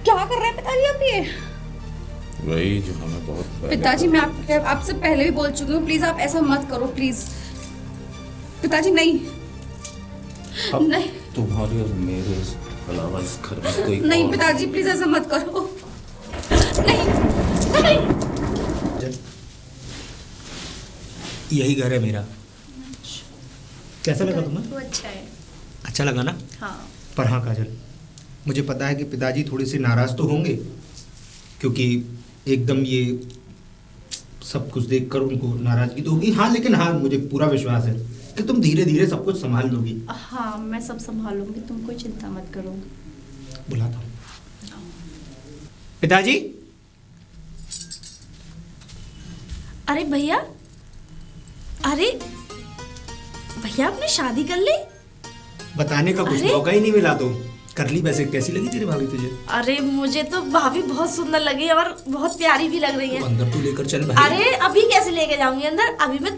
क्या कर रहे हैं पिताजी आप ये? वही जो हमें बहुत पिताजी मैं आपसे पहले भी बोल चुकी हूँ, प्लीज आप ऐसा मत करो प्लीज। पिताजी नहीं नहीं, तुम्हारे और मेरे अलावा इस घर में कोई नहीं पिताजी प्लीज ऐसा मत करो। नहीं नहीं, यही घर है मेरा। कैसा लगा तुम्हें? तो अच्छा है। अच्छा लगा ना? हाँ। पर हाँ काजल, मुझे पता है कि पिताजी थोड़े से नाराज तो होंगे, क्योंकि एकदम ये सब कुछ देखकर उनको नाराजगी तो होगी। हाँ लेकिन हाँ, मुझे पूरा विश्वास है कि तुम धीरे धीरे सब कुछ संभाल लोगी। हाँ मैं सब संभालूंगी, तुम कोई चिंता मत करो। बुलाता हूँ पिताजी। अरे भैया, अरे भैया आपने शादी कर ली? बताने का कुछ मौका ही नहीं मिला तो कर ली। वैसे कैसी लगी तेरी भाभी तुझे? अरे मुझे तो भाभी बहुत सुंदर लगी और बहुत प्यारी भी लग रही है। तो अंदर तू लेकर चल भाई। अरे अभी कैसे लेके जाऊंगी अंदर? अभी मैं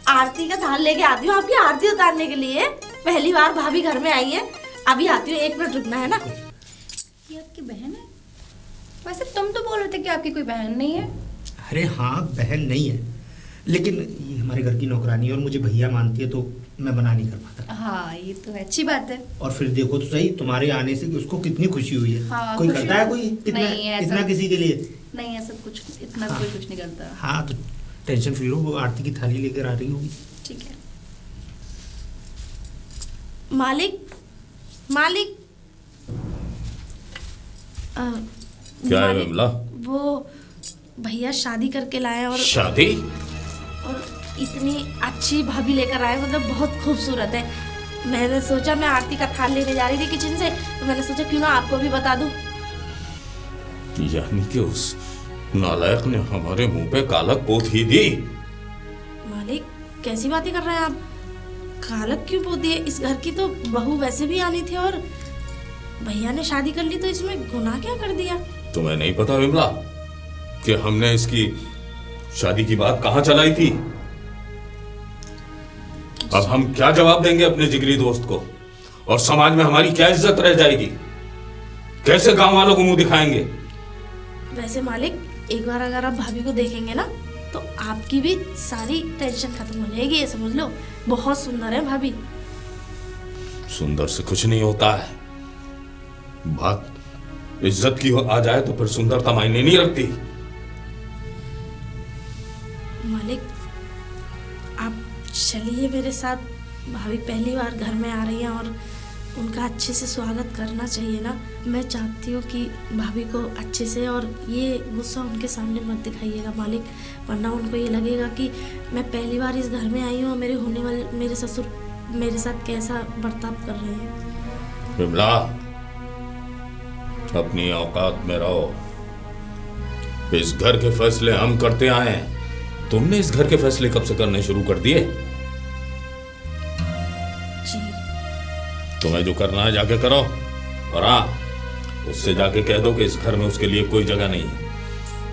आरती का थाल लेके आती हूँ आपकी आरती उतारने के लिए। पहली बार भाभी घर में आई है, अभी आती हूँ, 1 मिनट रुकना है ना। ये आपकी बहन है? वैसे तुम तो बोल रहे थे कि आपकी कोई बहन नहीं है। अरे हाँ बहन नहीं है, लेकिन ये हमारे घर की नौकरानी है और मुझे भैया मानती है, तो मैं मना नहीं कर पाता। हाँ ये तो अच्छी बात है। और फिर देखो तो सही, तुम्हारे आने से उसको कितनी खुशी हुई है। हाँ, कोई खुशी करता है कोई नहीं, इतना किसी के लिए? नहीं ऐसा कुछ इतना हाँ। कोई कुछ नहीं करता। हाँ तो टेंशन फ्री रहो, वो आरती की थाली लेकर आ रही होगी। ठीक है। मालिक, मालिक क्या है मालिक, विमला? वो भैया शादी करके लाए और शादी? और इतनी अच्छी भाभी लेकर आए, मतलब बहुत खूबसूरत है। मैंने सोचा, मैं आरती का थाल लेने जा रही थी किचन से, तो मैंने सोचा क्यों ना आपको भी बता दूं। यानी कि उस नालायक ने हमारे मुंह पे कालक पोत ही दी। मालिक कैसी बातें कर रहे हैं आप? कालक क्यों पोत दिए? इस घर की तो बहू वैसे भी आनी थी और भैया ने शादी कर ली, तो इसमें गुनाह क्या कर दिया? तुम्हें नहीं पता विमला कि हमने इसकी शादी की बात कहां चलाई थी? अब हम क्या जवाब देंगे अपने जिगरी दोस्त को, और समाज में हमारी क्या इज्जत रह जाएगी? कैसे गांव वालों को मुंह दिखाएंगे? वैसे मालिक, एक बार अगर आप भाभी को देखेंगे ना, तो आपकी भी सारी टेंशन खत्म हो जाएगी, ये समझ लो। बहुत सुंदर है भाभी। सुंदर से कुछ नहीं होता है, बात इज्जत की आ जाए तो फिर सुंदरता मायने नहीं रखती। मालिक आप चलिए मेरे साथ, भाभी पहली बार घर में आ रही हैं और उनका अच्छे से स्वागत करना चाहिए ना। मैं चाहती हूँ कि भाभी को अच्छे से, और ये गुस्सा उनके सामने मत दिखाइएगा मालिक, वरना उनको ये लगेगा कि मैं पहली बार इस घर में आई हूँ और मेरे होने वाले मेरे ससुर मेरे साथ कैसा बर्ताव कर रहे हैं। विमला, अपनी औकात में रहो। इस घर के फैसले हम करते आए हैं, तुमने इस घर के फैसले कब से करने शुरू कर दिए? जी। तुम्हें जो करना है जाके करो, और हाँ, उससे जाके कह दो कि इस घर में उसके लिए कोई जगह नहीं है।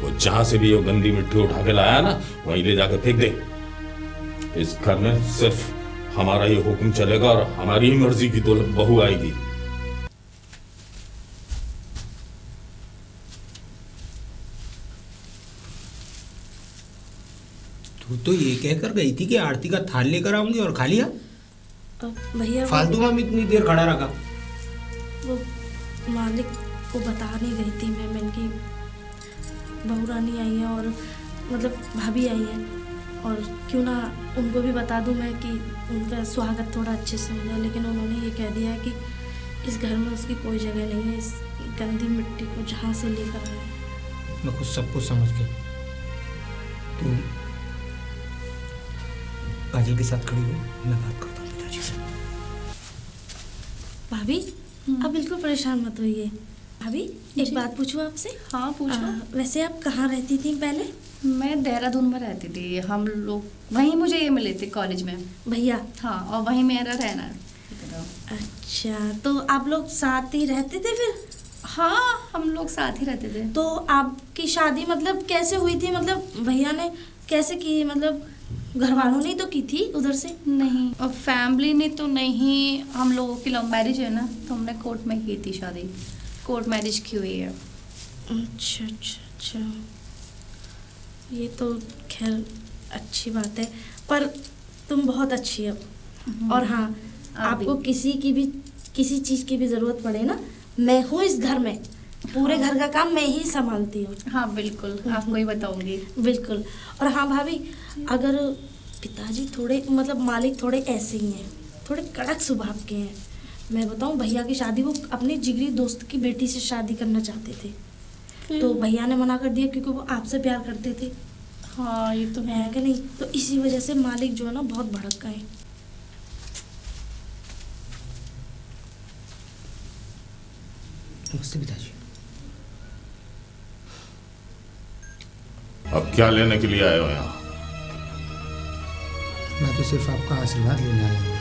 वो जहां से भी वो गंदी मिट्टी उठा के लाया ना, वहीं ले जाके फेंक दे। इस घर में सिर्फ हमारा ये हुक्म चलेगा और हमारी ही मर्जी की तो बहू आएगी। तू तो ये कहकर गई थी कि आरती का थाल लेकर आऊंगी, और खा लिया। भैया फालतू में इतनी देर खड़ा रखा। वो मालिक को बता नहीं गई थी मैं इनकी बहू रानी आई है और मतलब भाभी आई है, और क्यों ना उनको भी बता दूं मैं कि उनका स्वागत थोड़ा अच्छे से हो जाए। लेकिन उन्होंने ये कह दिया कि इस घर में उसकी कोई जगह नहीं है, इस गंदी मिट्टी को जहाँ से लेकर आए। मैं खुद सब कुछ समझ गया। तू काजल के साथ खड़ी हो, मैं बात करता हूँ पिताजी से। भाभी आप बिल्कुल परेशान मत होइए। भाभी एक बात पूछूं आपसे? हाँ पूछो। वैसे आप कहाँ रहती थी पहले? मैं देहरादून में रहती थी, हम लोग वहीं मुझे ये मिले थे कॉलेज में। भैया? हाँ, और वहीं मेरा रहना। अच्छा, तो आप लोग साथ ही रहते थे फिर? हाँ हम लोग साथ ही रहते थे। तो आपकी शादी मतलब कैसे हुई थी? मतलब भैया ने कैसे की? मतलब घर वालों ने तो की थी उधर से? नहीं, और फैमिली ने तो नहीं। हम लोगों की लव मैरिज है ना, तो हमने कोर्ट में की थी शादी। कोर्ट मैरिज की हुई है। अच्छा अच्छा अच्छा, ये तो खैर अच्छी बात है, पर तुम बहुत अच्छी हो। और हाँ, आपको किसी चीज़ की भी ज़रूरत पड़े ना, मैं हूँ इस घर में, पूरे घर का काम मैं ही संभालती हूँ। हाँ बिल्कुल, आपको ही बताऊंगी। बिल्कुल। और हाँ भाभी, अगर पिताजी थोड़े मतलब मालिक थोड़े ऐसे ही हैं, थोड़े कड़क स्वभाव के हैं। मैं बताऊँ, भैया की शादी वो अपनी जिगरी दोस्त की बेटी से शादी करना चाहते थे, तो भैया ने मना कर दिया क्योंकि वो आपसे प्यार करते थे। हाँ ये तो है कि नहीं? तो इसी वजह से मालिक जो है ना बहुत भड़क गए। नमस्ते पिताजी। अब क्या लेने के लिए आए हो यहाँ? मैं तो सिर्फ आपका आशीर्वाद लेने आया हूँ।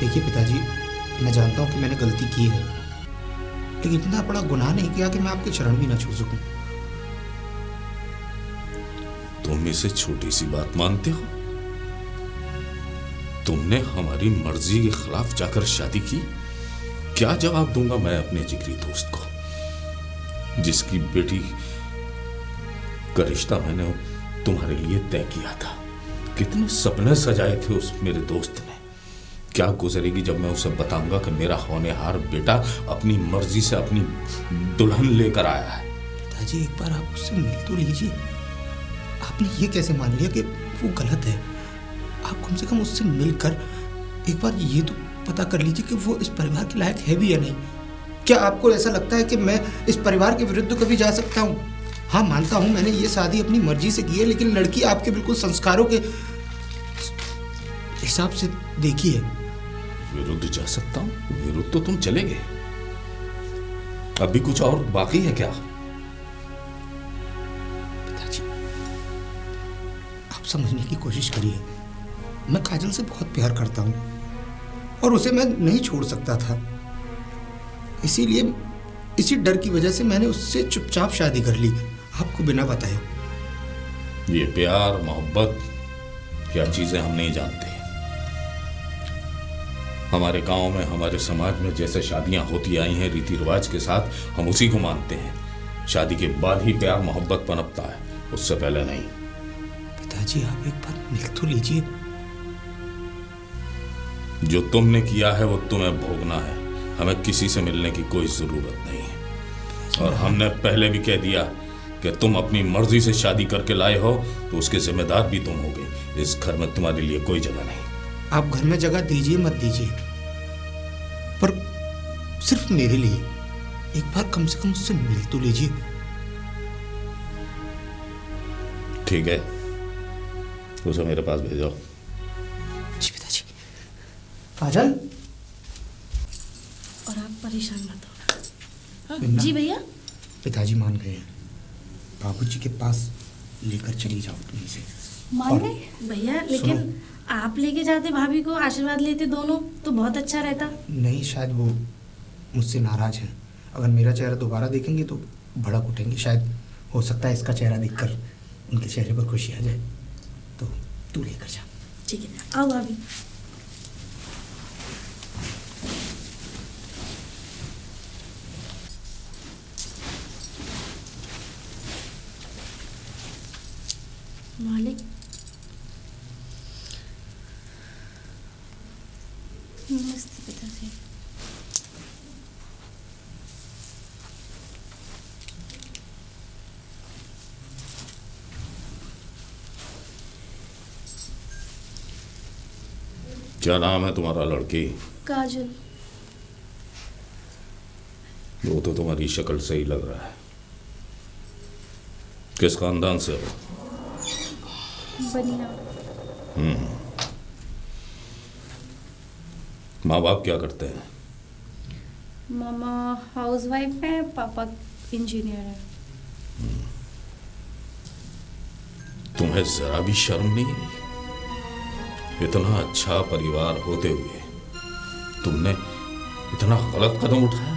देखिए पिताजी, मैं जानता हूँ कि मैंने गलती की है, लेकिन इतना बड़ा गुनाह नहीं किया कि मैं आपके चरण भी ना छू सकूं। तुम इसे छोटी सी बात मानते हो? तुमने हमारी मर्जी के खिलाफ जाकर शादी की। क्या जवाब दूंगा मैं अपने जिगरी दोस्त को, जिसकी बेटी का रिश्ता मैंने तुम्हारे लिए तय किया था? कितने सपने सजाए थे उस मेरे दोस्त ने। क्या गुजरेगी जब मैं उसे बताऊंगा कि मेरा होनहार बेटा अपनी मर्जी से अपनी दुल्हन लेकर आया है? पिताजी, एक बार आप उससे मिल तो लीजिए। आपने ये कैसे मान लिया कि वो गलत है? आप कम से कम उससे मिलकर एक बार ये तो पता कर लीजिए कि वो इस परिवार के लायक है भी या नहीं। क्या आपको ऐसा लगता है कि मैं इस परिवार के विरुद्ध कभी जा सकता हूँ? हाँ, मानता हूँ मैंने ये शादी अपनी मर्जी से की है, लेकिन लड़की आपके बिल्कुल संस्कारों के हिसाब से देखी है। विरुद्ध जा सकता हूँ? विरुद्ध तो तुम चले गए, अभी कुछ और बाकी है क्या? पिताजी, आप समझने की कोशिश करिए। मैं काजल से बहुत प्यार करता हूँ और उसे मैं नहीं छोड़ सकता था। इसीलिए इसी डर की वजह से मैंने उससे चुपचाप शादी कर ली, आपको बिना बताए। ये प्यार मोहब्बत क्या चीजें हम नहीं जानते। हमारे गांव में, हमारे समाज में जैसे शादियां होती आई हैं रीति रिवाज के साथ, हम उसी को मानते हैं। शादी के बाद ही प्यार मोहब्बत पनपता है, उससे पहले नहीं। पिताजी, आप एक बार मिल तो लीजिए। जो तुमने किया है वो तुम्हें भोगना है, हमें किसी से मिलने की कोई जरूरत नहीं है। और हमने पहले भी कह दिया कि तुम अपनी मर्जी से शादी करके लाए हो तो उसके जिम्मेदार भी तुम होगे। इस घर में तुम्हारे लिए कोई जगह नहीं। आप घर में जगह दीजिए मत दीजिए, पर सिर्फ मेरे लिए एक बार कम से कम उससे मिल तो लीजिए। ठीक है, उसे मेरे पास भेजो। जी पिताजी। काजल, और आप परेशान मत हो। बिन्ना। जी भैया। पिताजी मान गए हैं, बाबूजी के पास लेकर चली जाओ तुम इसे। मान गए भैया, लेकिन आप लेके जाते भाभी को, आशीर्वाद लेते दोनों, तो बहुत अच्छा रहता। नहीं, शायद वो मुझसे नाराज हैं। अगर मेरा चेहरा दोबारा देखेंगे तो भड़क उठेंगे। शायद हो सकता है इसका चेहरा देखकर उनके चेहरे पर खुशी आ जाए। तो तू लेकर जा। ठीक है, आओ भाभी। मालिक, नमस्ते पिताजी। क्या नाम है तुम्हारा लड़की? काजल। वो तो तुम्हारी शक्ल से ही लग रहा है। किस खानदान से हो? बनिया। माँ बाप क्या करते हैं? मामा हाउसवाइफ है, पापा इंजीनियर है। तुम्हें जरा भी शर्म नहीं आई? इतना अच्छा परिवार होते हुए तुमने इतना गलत कदम उठाया?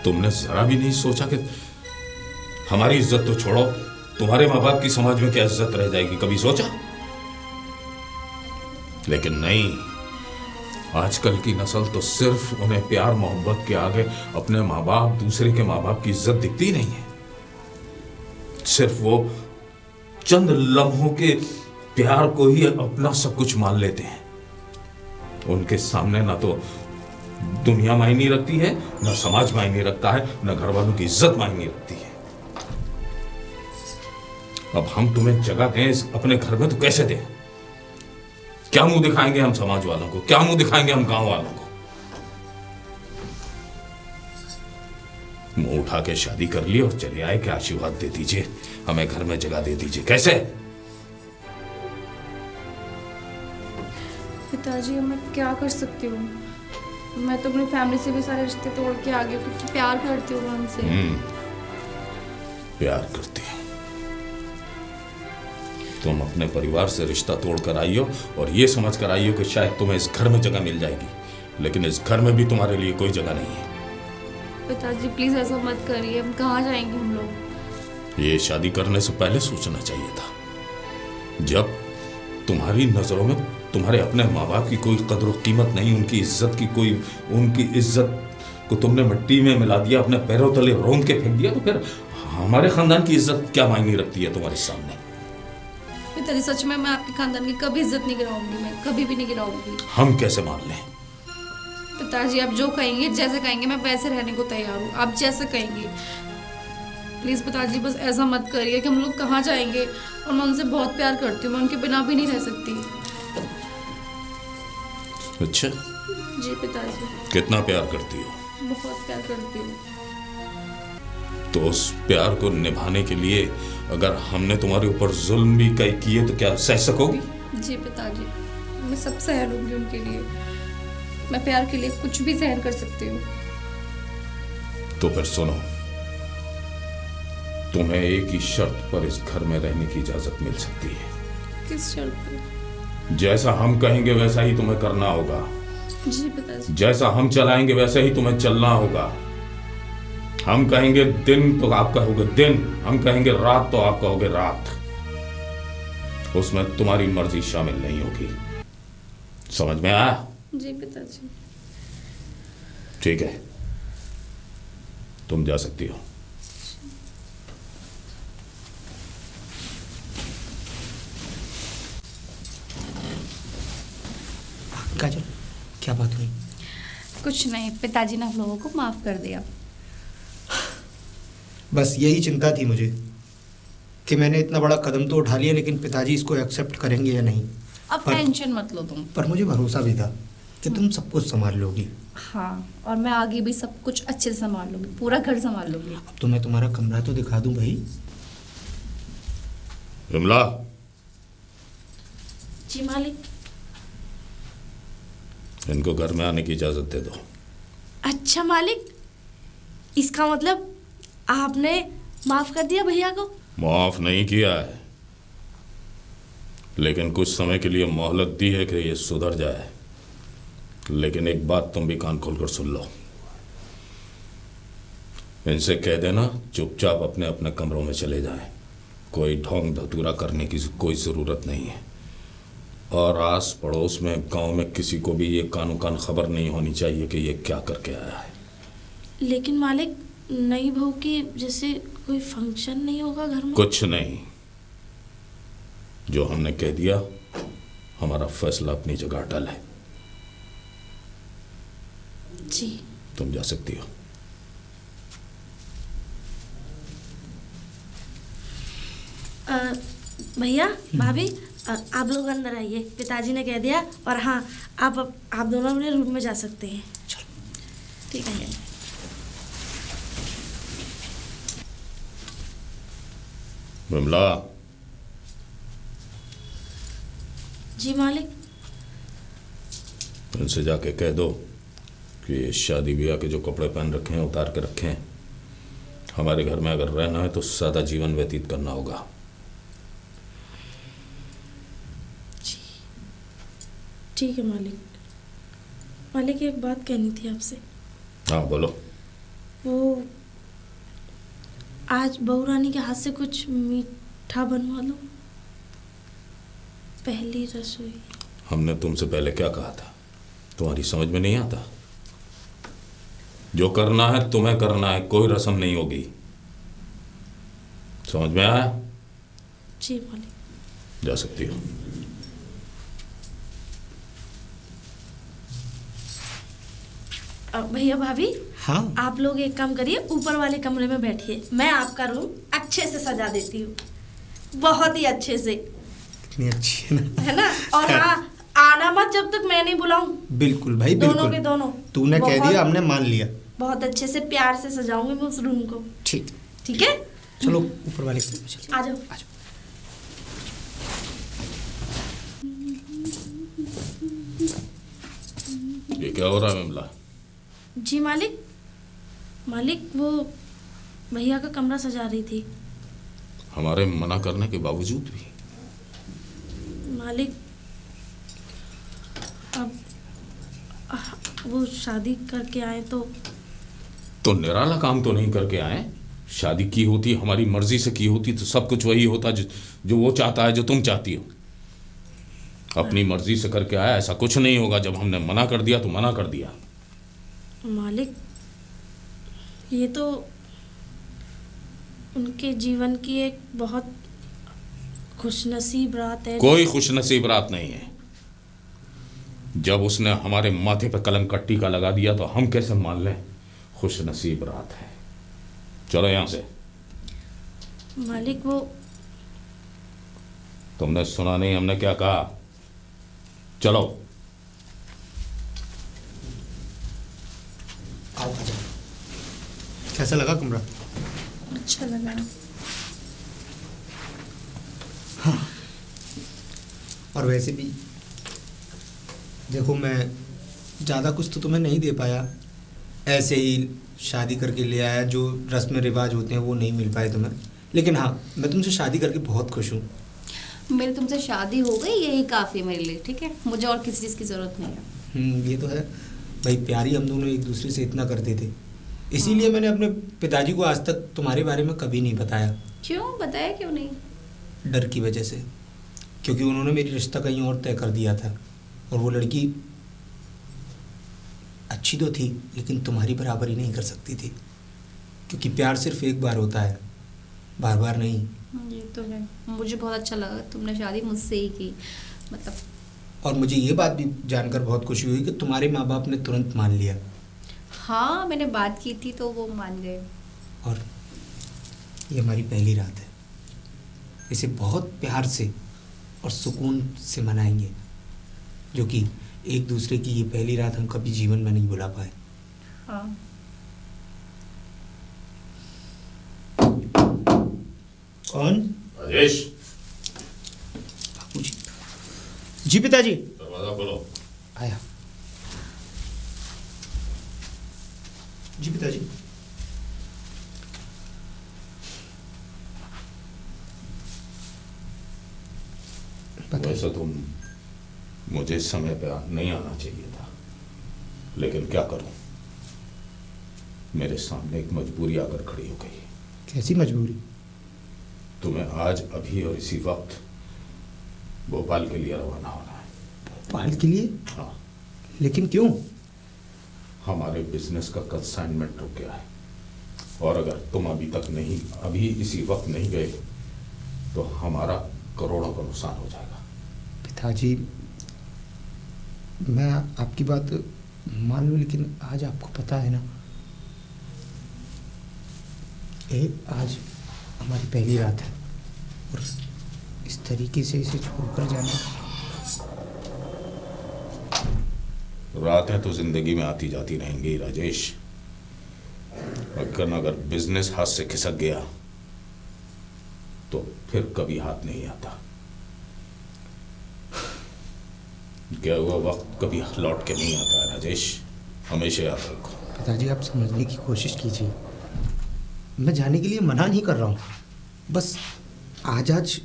तुमने जरा भी नहीं सोचा कि हमारी इज्जत तो छोड़ो, तुम्हारे माँ बाप की समाज में क्या इज्जत रह जाएगी, कभी सोचा? लेकिन नहीं, आजकल की नस्ल तो सिर्फ उन्हें प्यार मोहब्बत के आगे अपने माँ बाप, दूसरे के माँ बाप की इज्जत दिखती नहीं है। सिर्फ वो चंद लम्हों के प्यार को ही अपना सब कुछ मान लेते हैं। उनके सामने ना तो दुनिया मायने रखती है, ना समाज मायने रखता है, ना घर वालों की इज्जत मायने रखती है। अब हम तुम्हें जगह दें अपने घर में तो कैसे दें? क्या मुंह दिखाएंगे हम समाज वालों को? क्या मुंह दिखाएंगे हम गांव वालों को? मुंह उठा के शादी कर ली और चले आए कि आशीर्वाद दे दीजिए, हमें घर में जगह दे दीजिए। कैसे? पिताजी मैं क्या कर सकती हूँ? मैं तो अपनी फैमिली से भी सारे रिश्ते तोड़ के आ गई हूँ क्योंकि प्यार करती हूँ मैं उनसे। प्यार करती है। तुम अपने परिवार से रिश्ता तोड़ कर आई हो और ये समझ कर आई हो कि शायद तुम्हें इस घर में जगह मिल जाएगी, लेकिन इस घर में भी तुम्हारे लिए कोई जगह नहीं है। पिताजी प्लीज ऐसा मत करिए, हम कहाँ जाएंगे हम लोग? ये शादी करने से पहले सोचना चाहिए था। जब तुम्हारी नजरों में तुम्हारे अपने माँ बाप की कोई कदर और कीमत नहीं, उनकी इज्जत को तुमने मिट्टी में मिला दिया, अपने पैरों तले रौंद के फेंक दिया, तो फिर हमारे खानदान की इज्जत क्या मायने रखती है तुम्हारे सामने? पिताजी सच में मैं आपके खानदान की कभी इज्जत नहीं गिराऊंगी, मैं कभी भी नहीं गिराऊंगी। हम कैसे मान लें? पिताजी आप जो कहेंगे, जैसे कहेंगे मैं वैसे रहने को तैयार हूँ, आप जैसे कहेंगे। प्लीज पिताजी बस ऐसा मत करिए कि हम लोग कहाँ जाएंगे, और मैं उनसे बहुत प्यार करती हूँ, मैं उनके बिना भी नहीं रह सकती। अच्छा जी पिताजी। कितना प्यार करती हो? बहुत प्यार करती हूँ। तो उस प्यार को निभाने के लिए अगर हमने तुम्हारे ऊपर जुल्म भी कई किए तो क्या सह सकोगी? जी पिताजी, मैं सब सह लूंगी उनके लिए। मैं प्यार के लिए कुछ भी सहन कर सकती हूँ। तो फिर सुनो, तुम्हें एक ही शर्त पर इस घर में रहने की इजाजत मिल सकती है। किस शर्त पर? जैसा हम कहेंगे वैसा ही तुम्हें करना होगा। जी पिताजी। जैसा हम चलाएंगे वैसा ही तुम्हें चलना होगा। हम कहेंगे दिन तो आप कहोगे दिन, हम कहेंगे रात तो आप कहोगे रात। उसमें तुम्हारी मर्जी शामिल नहीं होगी। समझ में आया? जी पिताजी। ठीक है, तुम जा सकती हो। काजल, क्या बात हुई? कुछ नहीं, पिताजी ने हम लोगों को माफ कर दिया। बस यही चिंता थी मुझे कि मैंने इतना बड़ा कदम तो उठा लिया, लेकिन पिताजी इसको एक्सेप्ट करेंगे या नहीं। अब टेंशन मत लो तुम। पर मुझे भरोसा भी था कि तुम सब कुछ संभाल लोगी। हाँ, और मैं आगे भी सब कुछ अच्छे से संभाल लूंगी, पूरा घर संभाल लूंगी। अब तो मैं तुम्हारा कमरा तो दिखा दूं भाई। विमला, जी मालिक। इनको घर में आने की इजाजत दे दो। अच्छा मालिक, इसका मतलब आपने माफ कर दिया भैया को? माफ नहीं किया है, लेकिन कुछ समय के लिए मोहलत दी है कि ये सुधर जाए। लेकिन एक बात तुम भी कान खोलकर सुन लो, इनसे कह देना चुपचाप अपने अपने कमरों में चले जाएं। कोई ढोंग धतूरा करने की कोई ज़रूरत नहीं है। और आस पड़ोस में, गांव में किसी को भी ये कानो कान खबर नहीं होनी चाहिए कि ये क्या करके आया है। लेकिन मालिक, नई बहू की जैसे कोई फंक्शन नहीं होगा घर में? कुछ नहीं, जो हमने कह दिया हमारा फैसला अपनी जगह अटल है। जी। तुम जा सकती हो। भैया, भाभी, आप लोग अंदर आइए, पिताजी ने कह दिया। और हाँ, आप दोनों अपने रूम में जा सकते हैं। चलो ठीक है। विमला। जी मालिक। उनसे जाके कह दो कि शादी ब्याह के जो कपड़े पहन रखे हैं उतार के रखें। हमारे घर में अगर रहना है तो सादा जीवन व्यतीत करना होगा। जी ठीक है मालिक। मालिक, एक बात कहनी थी आपसे। हाँ बोलो। वो आज बहू रानी के हाथ से कुछ पुट्ठा बनवा लो, पहली रसोई। हमने तुमसे पहले क्या कहा था? तुम्हारी समझ में नहीं आता? जो करना है तुम्हें करना है, कोई रस्म नहीं होगी। समझ में आया? जी मालिक। जा सकती हो। भैया भाभी, हाँ आप लोग एक काम करिए, ऊपर वाले कमरे में बैठिए, मैं आपका रूम अच्छे से सजा देती हूँ, बहुत ही अच्छे से, कितनी अच्छी है ना। है ना? और हाँ, आना मत जब तक मैं नहीं बुलाऊं। बिल्कुल भाई दोनों बिल्कुल। के दोनों। तूने कह बहुत- दिया, हमने मान लिया। बहुत अच्छे से प्यार से सजाऊंगी मैं उस रूम को। ठीक, ठीक है, चलो ऊपर वाले कमरे में चलिए। आ जाओ। आ जाओ। ये क्या हो रहा है विमला? जी मालिक, मालिक वो भैया का कमरा सजा रही थी। हमारे मना करने के बावजूद भी? मालिक अब वो शादी करके आए तो निराला काम तो नहीं करके आए। शादी की होती, हमारी मर्जी से की होती तो सब कुछ वही होता जो वो चाहता है, जो तुम चाहती हो। अपनी मर्जी से करके आया, ऐसा कुछ नहीं होगा। जब हमने मना कर दिया तो मना कर दिया। मालिक ये तो उनके जीवन की एक बहुत खुशनसीब रात है। कोई खुशनसीब रात नहीं है। जब उसने हमारे माथे पे कलंक का टीका लगा दिया तो हम कैसे मान लें खुशनसीब रात है? चलो यहां से। मालिक वो तुमने सुना नहीं हमने क्या कहा? चलो। आओ, आ जाओ। कैसा लगा कमरा? अच्छा लगा। और वैसे भी देखो, मैं ज़्यादा कुछ तो तुम्हें नहीं दे पाया, ऐसे ही शादी करके ले आया। जो रस्म रिवाज होते हैं वो नहीं मिल पाए तुम्हें, लेकिन हाँ, मैं तुमसे शादी करके बहुत खुश हूँ। मेरी तुमसे शादी हो गई, यही काफ़ी है मेरे लिए। ठीक है, मुझे और किसी चीज़ की ज़रूरत नहीं है। ये तो है भाई, प्यारी हम दोनों एक दूसरे से इतना करते थे, इसीलिए मैंने अपने पिताजी को आज तक तुम्हारे बारे में कभी नहीं बताया। क्यों बताया, क्यों नहीं? डर की वजह से, क्योंकि उन्होंने मेरी रिश्ता कहीं और तय कर दिया था, और वो लड़की अच्छी तो थी लेकिन तुम्हारी बराबरी नहीं कर सकती थी, क्योंकि प्यार सिर्फ एक बार होता है, बार बार नहीं। ये तो है। मुझे बहुत अच्छा लगा तुमने शादी मुझसे ही की, मतलब। और मुझे ये बात भी जानकर बहुत खुशी हुई कि तुम्हारे माँ बाप ने तुरंत मान लिया। हाँ, मैंने बात की थी तो वो मान गए। और ये हमारी पहली रात है, इसे बहुत प्यार से और सुकून से मनाएंगे, जो कि एक दूसरे की ये पहली रात हम कभी जीवन में नहीं भुला पाए। हाँ। कौन? राजेश, बाबूजी। जी पिताजी। दरवाजा खोलो। आया। जी पिताजी। वैसे तुम मुझे समय पे नहीं आना चाहिए था, लेकिन क्या करूं, मेरे सामने एक मजबूरी आकर खड़ी हो गई। कैसी मजबूरी? तुम्हें आज अभी और इसी वक्त भोपाल के लिए रवाना होना है। भोपाल के लिए? हाँ। लेकिन क्यों? हमारे बिजनेस का कंसाइनमेंट रुक गया है, और अगर तुम अभी इसी वक्त नहीं गए तो हमारा करोड़ों का नुकसान हो जाएगा। पिताजी, मैं आपकी बात मान लूं, लेकिन आज आपको पता है ना, आज हमारी पहली रात है, और इस तरीके से इसे छोड़कर जाना। रातें तो जिंदगी में आती जाती रहेंगी राजेश, अगर बिजनेस हाथ से खिसक गया तो फिर कभी हाथ नहीं आता। गया हुआ वक्त कभी लौट के नहीं आता है राजेश, हमेशा याद रखो। पिताजी, आप समझने की कोशिश कीजिए, मैं जाने के लिए मना नहीं कर रहा हूँ, बस आज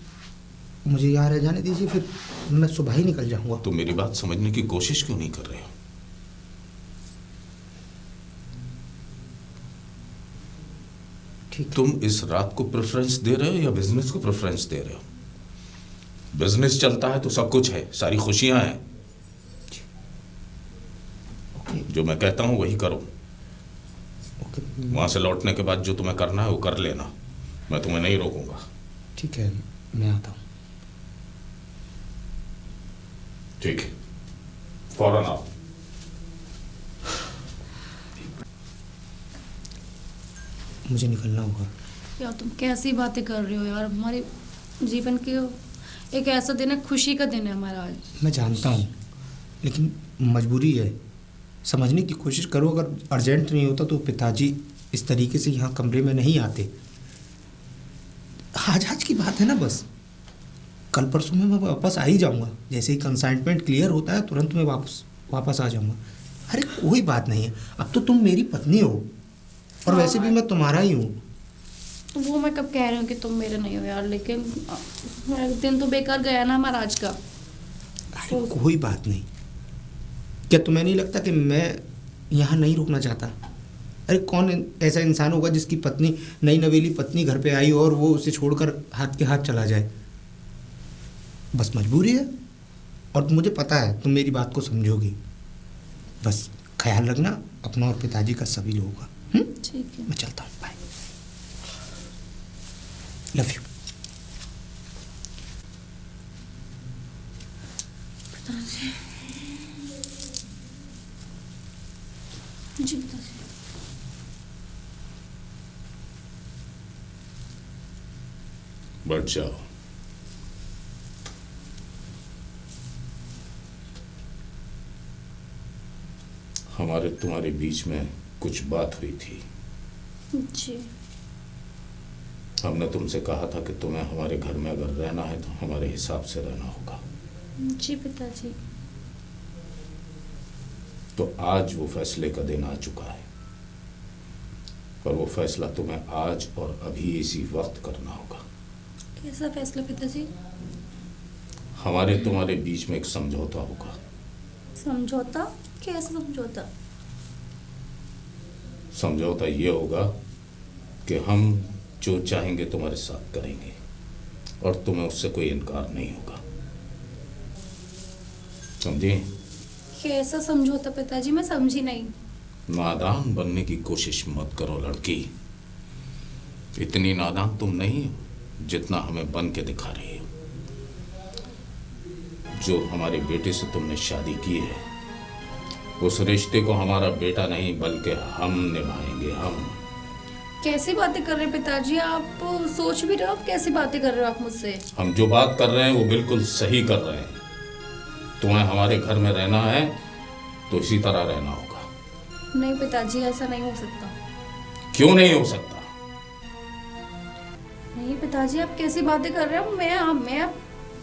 मुझे यहाँ रह जाने दीजिए, फिर मैं सुबह ही निकल जाऊँगा। तुम मेरी बात समझने की कोशिश क्यों नहीं कर रहे हो? ठीक। तुम इस रात को प्रेफरेंस दे रहे हो या बिजनेस को प्रेफरेंस दे रहे हो? बिजनेस चलता है तो सब कुछ है, सारी खुशियां हैं। जो मैं कहता हूं वही करो। वहां से लौटने के बाद जो तुम्हें करना है वो कर लेना, मैं तुम्हें नहीं रोकूंगा। ठीक है, मैं आता हूँ। ठीक है, फौरन आओ। मुझे निकलना होगा। यार तुम कैसी बातें कर रहे हो यार, हमारे जीवन के एक ऐसा दिन है, खुशी का दिन है हमारा आज। मैं जानता हूँ, लेकिन मजबूरी है। समझने की कोशिश करो। अगर अर्जेंट नहीं होता तो पिताजी इस तरीके से यहाँ कमरे में नहीं आते। आज की बात है ना, बस कल परसों में मैं वापस आ ही जाऊँगा। जैसे ही कंसाइनमेंट क्लियर होता है तुरंत मैं वापस आ जाऊँगा। अरे कोई बात नहीं है, अब तो तुम मेरी पत्नी हो और वैसे भी मैं तुम्हारा ही हूँ। तो वो मैं कब कह रही हूँ कि तुम मेरे नहीं हो यार, लेकिन एक दिन तो बेकार गया ना हमारा आज का। अरे कोई बात नहीं। क्या तुम्हें नहीं लगता कि मैं यहाँ नहीं रुकना चाहता? अरे कौन ऐसा इंसान होगा जिसकी पत्नी, नई नवेली पत्नी घर पे आई और वो उसे छोड़कर हाथ के हाथ चला जाए? बस मजबूरी है, और मुझे पता है तुम मेरी बात को समझोगी। बस ख्याल रखना अपना और पिताजी का, सभी लोगों का। ठीक है, मैं चलता हूँ, बाय। Love you. जी पिताजी। बैठ जाओ। हमारे तुम्हारे बीच में कुछ बात हुई थी। जी। हमने तुमसे कहा था कि तुम्हें हमारे घर में अगर रहना है तो हमारे हिसाब से रहना होगा। जी पिताजी। तो आज वो फैसले का दिन आ चुका है, और वो फैसला तुम्हें आज और अभी इसी वक्त करना होगा। कैसा फैसला पिताजी? हमारे तुम्हारे बीच में एक समझौता होगा। समझौता? कैसा समझौता? समझौता ये होगा कि हम जो चाहेंगे तुम्हारे साथ करेंगे, और तुम्हें उससे कोई इनकार नहीं होगा। समझी? कैसा समझौता पिताजी? मैं समझी नहीं। नादान बनने की कोशिश मत करो लड़की। इतनी नादान तुम नहीं हो जितना हमें बन के दिखा रही हो। जो हमारे बेटे से तुमने शादी की है, उस रिश्ते को हमारा बेटा नहीं बल्कि हम निभाएंगे। हम। कैसी बातें कर रहे हैं पिताजी आप? सोच भी रहे हो आप? कैसी बातें कर रहे हो आप मुझसे? हम जो बात कर रहे हैं वो बिल्कुल सही कर रहे हैं। तुम्हें हमारे घर में रहना है तो इसी तरह रहना होगा। नहीं पिताजी, ऐसा नहीं हो सकता। क्यों नहीं हो सकता? नहीं पिताजी, आप कैसी बातें कर रहे हो? मैं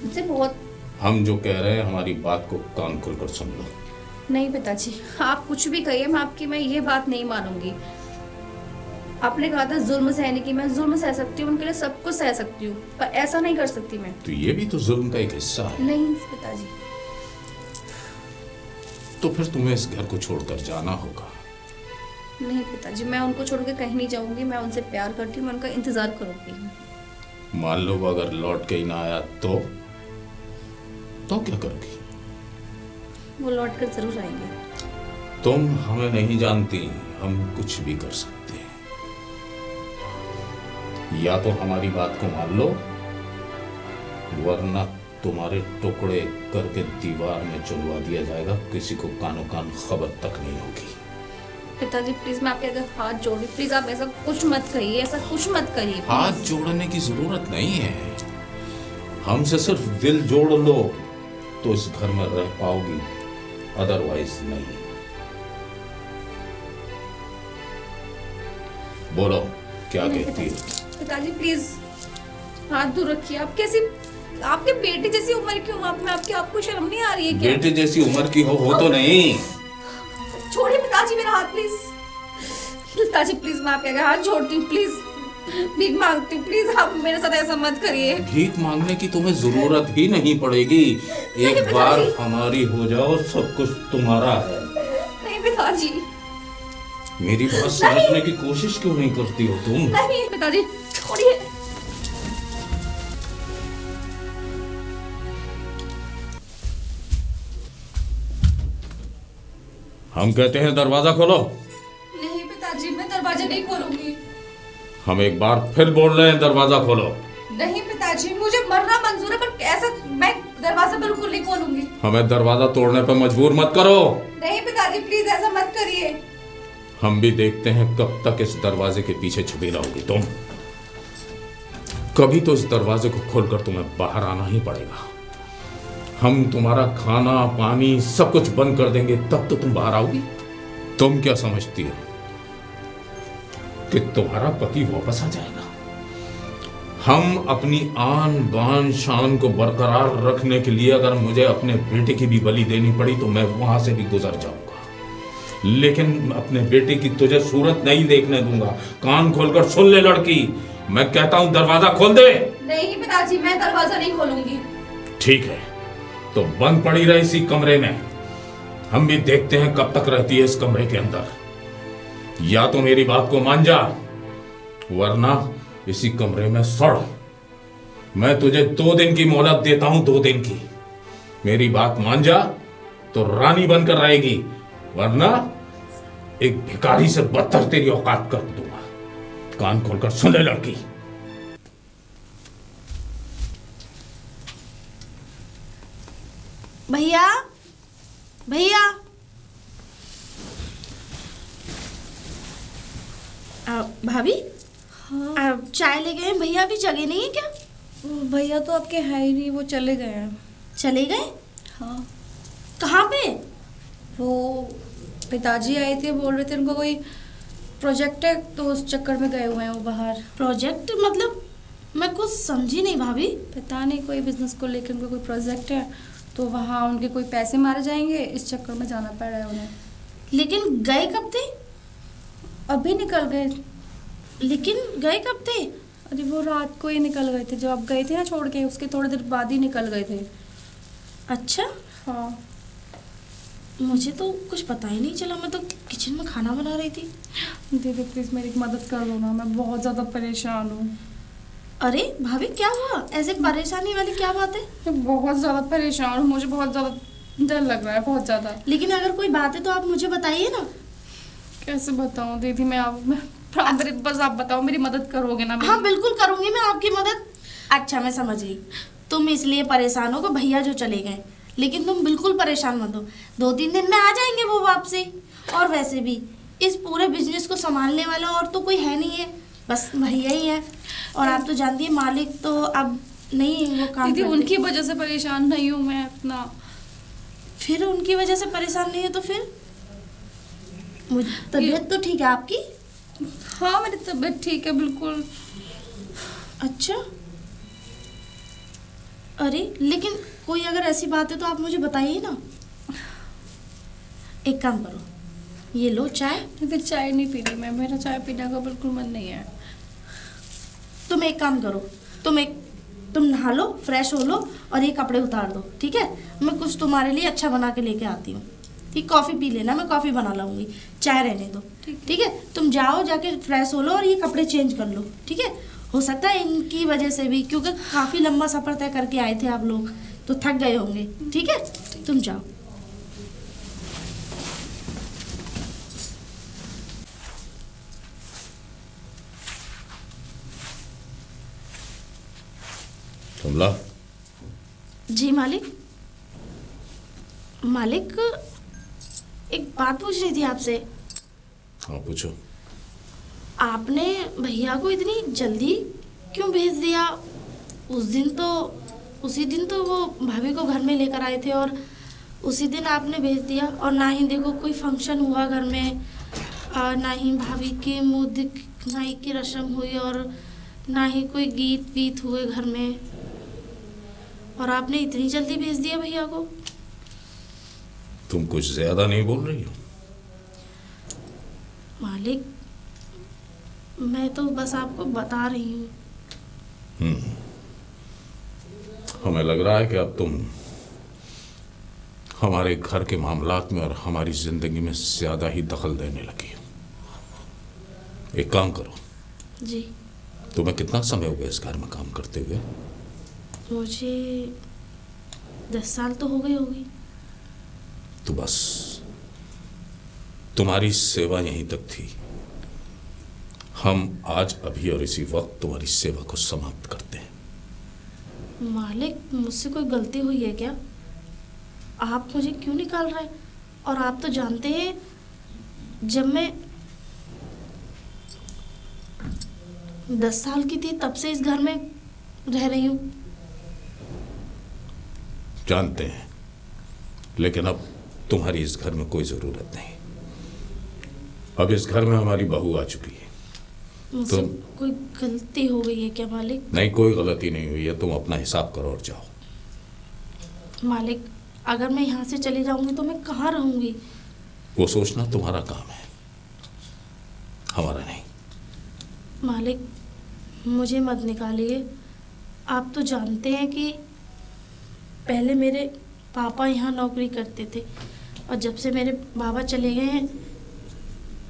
मुझसे बहुत। हम जो कह रहे हैं हमारी बात को कान खोलकर सुन लो। नहीं पिताजी, आप कुछ भी कहिए, मैं ये बात नहीं मानूंगी। आपने कहा था जुल्म सहने की, मैं जुल्म सह सकती हूँ, उनके लिए सब कुछ सह सकती हूँ, पर ऐसा नहीं कर सकती मैं। तो ये भी तो जुल्म का एक हिस्सा है। नहीं पिताजी। तो फिर तुम्हें इस घर को छोड़कर जाना होगा। नहीं पिताजी, मैं उनको छोड़ के कहीं नहीं जाऊंगी। मैं उनसे प्यार करती हूँ, मैं उनका इंतजार करूंगी। मान लो वो अगर लौट के ही ना आया तो क्या करोगी? वो लौट कर जरूर आएंगे। तुम हमें नहीं जानती, हम कुछ भी कर सकते हैं। या तो हमारी बात को मान लो, वरना तुम्हारे टुकड़े करके दीवार में चुनवा दिया जाएगा। किसी को कानो कान खबर तक नहीं होगी। पिताजी प्लीज, मैं आपके आगे हाथ जोड़ रही हूँ, प्लीज आप ऐसा कुछ मत कहिए, ऐसा कुछ मत करिए। हाथ जोड़ने की जरूरत नहीं है। हमसे सिर्फ दिल जोड़ लो तो इस घर में रह पाओगी, अदरवाइज नहीं। बोलो क्या कहती है? पिताजी प्लीज हाथ दूर रखिए। आप कैसी, आपके बेटे जैसी उम्र की हूँ मैं आपकी, आपको शर्म नहीं आ रही है क्या? बेटे जैसी उम्र की हो तो नहीं। छोड़िए पिताजी मेरा हाथ प्लीज। पिताजी प्लीज, मैं आपके आगे हाथ जोड़ती हूँ, प्लीज भीख मांगती हूँ, प्लीज आप मेरे साथ ऐसा मत करिए। भीख मांगने की तुम्हें जरूरत ही नहीं पड़ेगी। एक बार हमारी हो जाओ, सब कुछ तुम्हारा है। नहीं पिताजी। मेरी बात समझने की कोशिश क्यों नहीं करती हो तुम? नहीं पिताजी छोड़िए। हम कहते हैं दरवाजा खोलो। नहीं पिताजी, मैं दरवाजा नहीं खोलूंगी। हम एक बार फिर बोल रहे हैं दरवाजा खोलो। नहीं पिताजी, मुझे मरना मंजूर है, पर ऐसा मैं दरवाजा बिल्कुल नहीं खोलूंगी। हमें दरवाजा तोड़ने पर मजबूर मत करो। नहीं पिताजी, प्लीज ऐसा मत करिए। हम भी देखते हैं कब तक इस दरवाजे के पीछे छुपी रहोगी तुम। कभी तो इस दरवाजे को खोलकर तुम्हें बाहर आना ही पड़ेगा। हम तुम्हारा खाना पानी सब कुछ बंद कर देंगे, तब तो तुम बाहर आओगी। तुम क्या समझती हो कि तुम्हारा पति वापस आ जाएगा? हम अपनी आन बान शान को बरकरार रखने के लिए अगर मुझे अपने बेटे की भी बलि देनी पड़ी तो मैं वहां से भी गुजर जाऊंगा, लेकिन अपने बेटे की तुझे सूरत नहीं देखने दूंगा। कान खोलकर सुन ले लड़की, मैं कहता हूं दरवाजा खोल दे। नहीं पिताजी, मैं दरवाजा नहीं खोलूंगी। ठीक है, तो बंद पड़ी रहे इसी कमरे में। हम भी देखते हैं कब तक रहती है इस कमरे के अंदर। या तो मेरी बात को मान जा, वरना इसी कमरे में सड़। मैं तुझे 2 दिन की मोहलत देता हूं, 2 दिन की। मेरी बात मान जा तो रानी बनकर रहेगी, वरना एक भिखारी से बदतर तेरी औकात कर दूंगा। कान खोलकर सुन ले लड़की। भैया, भैया, भाभी, हाँ चाय ले गए? भैया अभी जगह नहीं है क्या? भैया तो आपके है ही नहीं, वो चले गए हैं। चले गए? हाँ। कहाँ पे? वो पिताजी आए थे, बोल रहे थे उनको कोई प्रोजेक्ट है, तो उस चक्कर में गए हुए हैं वो बाहर। प्रोजेक्ट मतलब? मैं कुछ समझी नहीं भाभी। पता नहीं, कोई बिजनेस को लेकर उनका कोई प्रोजेक्ट है, तो वहाँ उनके कोई पैसे मारे जाएंगे, इस चक्कर में जाना पड़ रहा है उन्हें। लेकिन गए कब थे? अभी निकल गए। लेकिन गए कब थे? अरे वो रात को ही निकल गए थे, जब आप गए थे ना छोड़ के, उसके थोड़ी देर बाद ही निकल गए थे। अच्छा। हाँ। मुझे तो कुछ पता ही नहीं चला, मैं तो किचन में खाना बना रही थी। दीदी प्लीज़ मेरी मदद कर दो ना, मैं बहुत ज़्यादा परेशान हूँ। अरे भाभी क्या हुआ? ऐसे परेशानी वाली क्या बात है? मैं बहुत ज़्यादा परेशान हूँ, मुझे बहुत ज़्यादा डर लग रहा है, बहुत ज़्यादा। लेकिन अगर कोई बात है तो आप मुझे बताइए ना। कैसे बताऊँ दीदी, बस आप बताओ, मेरी मदद करोगे ना? हाँ बिल्कुल करूँगी मैं आपकी मदद। अच्छा मैं समझ गई, तुम इसलिए परेशान हो कि भैया जो चले गए, लेकिन तुम बिल्कुल परेशान मत हो, 2-3 दिन में आ जाएंगे वो वापसी। और वैसे भी इस पूरे बिजनेस को संभालने वाला और तो कोई है नहीं है, बस भैया ही है। और आप तो जानती है मालिक तो अब नहीं वो काम दीदी करते। उनकी वजह से परेशान नहीं हूँ मैं अपना। फिर उनकी वजह से परेशान नहीं है तो फिर? मुझे तबीयत तो ठीक है आपकी? हाँ मेरी तबीयत ठीक है बिल्कुल। अच्छा। अरे लेकिन कोई अगर ऐसी बात है तो आप मुझे बताइए ना। एक काम करो, ये लो चाय। दीदी चाय नहीं पीनी मैं, मेरा चाय पीने का बिल्कुल मन नहीं है। तुम एक काम करो, तुम नहा लो, फ्रेश हो लो और ये कपड़े उतार दो, ठीक है? मैं कुछ तुम्हारे लिए अच्छा बना के लेके आती हूँ। ठीक, कॉफ़ी पी लेना, मैं कॉफ़ी बना लाऊंगी, चाय रहने दो। ठीक है, तुम जाओ, जाके फ्रेश हो लो और ये कपड़े चेंज कर लो, ठीक है? हो सकता है इनकी वजह से भी, क्योंकि काफ़ी लंबा सफ़र तय करके आए थे आप लोग, तो थक गए होंगे। ठीक है, तुम जाओ। कमला। जी मालिक। मालिक एक बात पूछनी थी आपसे। हाँ पूछो। आपने भैया को इतनी जल्दी क्यों भेज दिया? उसी दिन तो वो भाभी को घर में लेकर आए थे और उसी दिन आपने भेज दिया। और ना ही देखो कोई फंक्शन हुआ घर में, ना ही भाभी के मुँह दिखाई की रस्म हुई और ना ही कोई गीत वीत हुए घर में, और आपने इतनी जल्दी भेज दिया भैया को। तुम कुछ ज्यादा नहीं बोल रही हो? मालिक मैं तो बस आपको बता रही हूँ। हमें लग रहा है कि अब तुम हमारे घर के मामलात में और हमारी जिंदगी में ज्यादा ही दखल देने लगी हो। एक काम करो, जी। तुम्हें कितना समय हो गया इस घर में काम करते हुए? मुझे 10 साल तो हो गई होगी। तो बस तुम्हारी सेवा यहीं तक थी। हम आज अभी और इसी वक्त तुम्हारी सेवा को समाप्त करते हैं। मालिक, मुझसे कोई गलती हुई है क्या? आप मुझे क्यों निकाल रहे हैं? और आप तो जानते हैं, जब मैं 10 साल की थी तब से इस घर में रह रही हूँ। जानते हैं, लेकिन अब तुम्हारी इस घर में कोई जरूरत नहीं। अब इस घर में हमारी बहू आ चुकी है। मुझसे तुम कोई गलती हो गई है क्या मालिक? नहीं, कोई गलती नहीं हुई है। तुम अपना हिसाब करो और जाओ। मालिक, अगर मैं यहाँ से चली जाऊंगी तो मैं कहाँ रहूंगी? वो सोचना तुम्हारा काम है, हमारा नहीं। मालिक, मुझे मत निकालिए। आप तो जानते हैं कि पहले मेरे पापा यहाँ नौकरी करते थे और जब से मेरे बाबा चले गए हैं,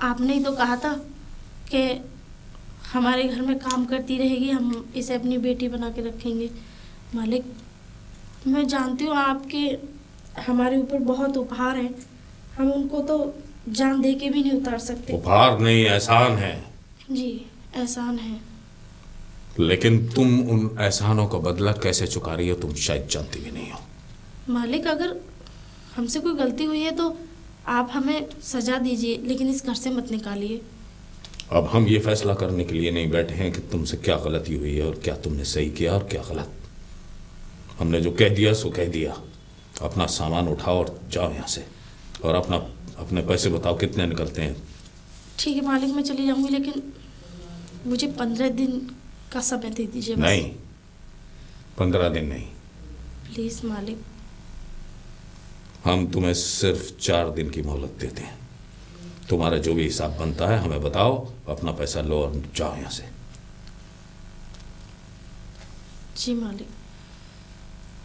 आपने ही तो कहा था कि हमारे घर में काम करती रहेगी, हम इसे अपनी बेटी बना के रखेंगे। मालिक, मैं जानती हूँ आपके हमारे ऊपर बहुत उपहार हैं, हम उनको तो जान दे के भी नहीं उतार सकते। उपहार नहीं, एहसान है। जी, एहसान है। लेकिन तुम उन एहसानों का बदला कैसे चुका रही हो तुम शायद जानती भी नहीं हो। मालिक, अगर हमसे कोई गलती हुई है तो आप हमें सजा दीजिए, लेकिन इस घर से मत निकालिए। अब हम ये फैसला करने के लिए नहीं बैठे हैं कि तुमसे क्या गलती हुई है और क्या तुमने सही किया और क्या गलत। हमने जो कह दिया सो कह दिया। अपना सामान उठाओ और जाओ यहाँ से, और अपने पैसे बताओ कितने निकलते हैं। ठीक है मालिक, मैं चली जाऊंगी, लेकिन मुझे 15 दिन का समय दे दीजिए बस। नहीं, 15 दिन नहीं। प्लीज़ मालिक। हम तुम्हें सिर्फ 4 दिन की मोहलत देते हैं। तुम्हारा जो भी हिसाब बनता है हमें बताओ, अपना पैसा लो और जाओ यहाँ से। जी मालिक,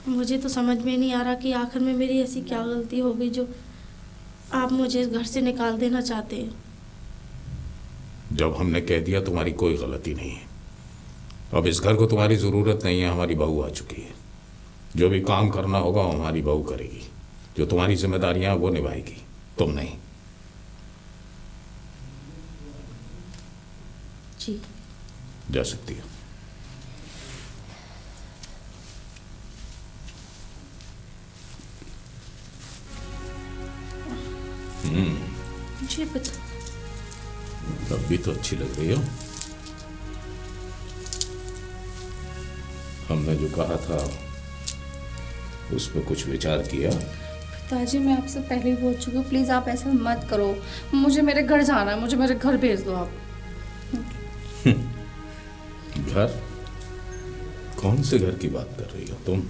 मुझे तो समझ में नहीं आ रहा कि आखिर में मेरी ऐसी क्या गलती हो गई जो आप मुझे इस घर से निकाल देना चाहते हैं। जब हमने कह दिया तुम्हारी कोई गलती नहीं है। अब इस घर को तुम्हारी ज़रूरत नहीं है, हमारी बहू आ चुकी है। जो भी काम करना होगा वो हमारी बहू करेगी। जो तुम्हारी जिम्मेदारियां वो निभाएगी, तुम नहीं। जी, जा सकती हो। जी बता। अब भी तो अच्छी लग रही हो। हमने जो कहा था उस पर कुछ विचार किया? पिताजी, मैं आपसे पहले ही बोल चुकी हूँ, प्लीज़ आप ऐसा मत करो। मुझे मेरे घर जाना है, मुझे मेरे घर भेज दो आप। घर? कौन से घर की बात कर रही हो तुम,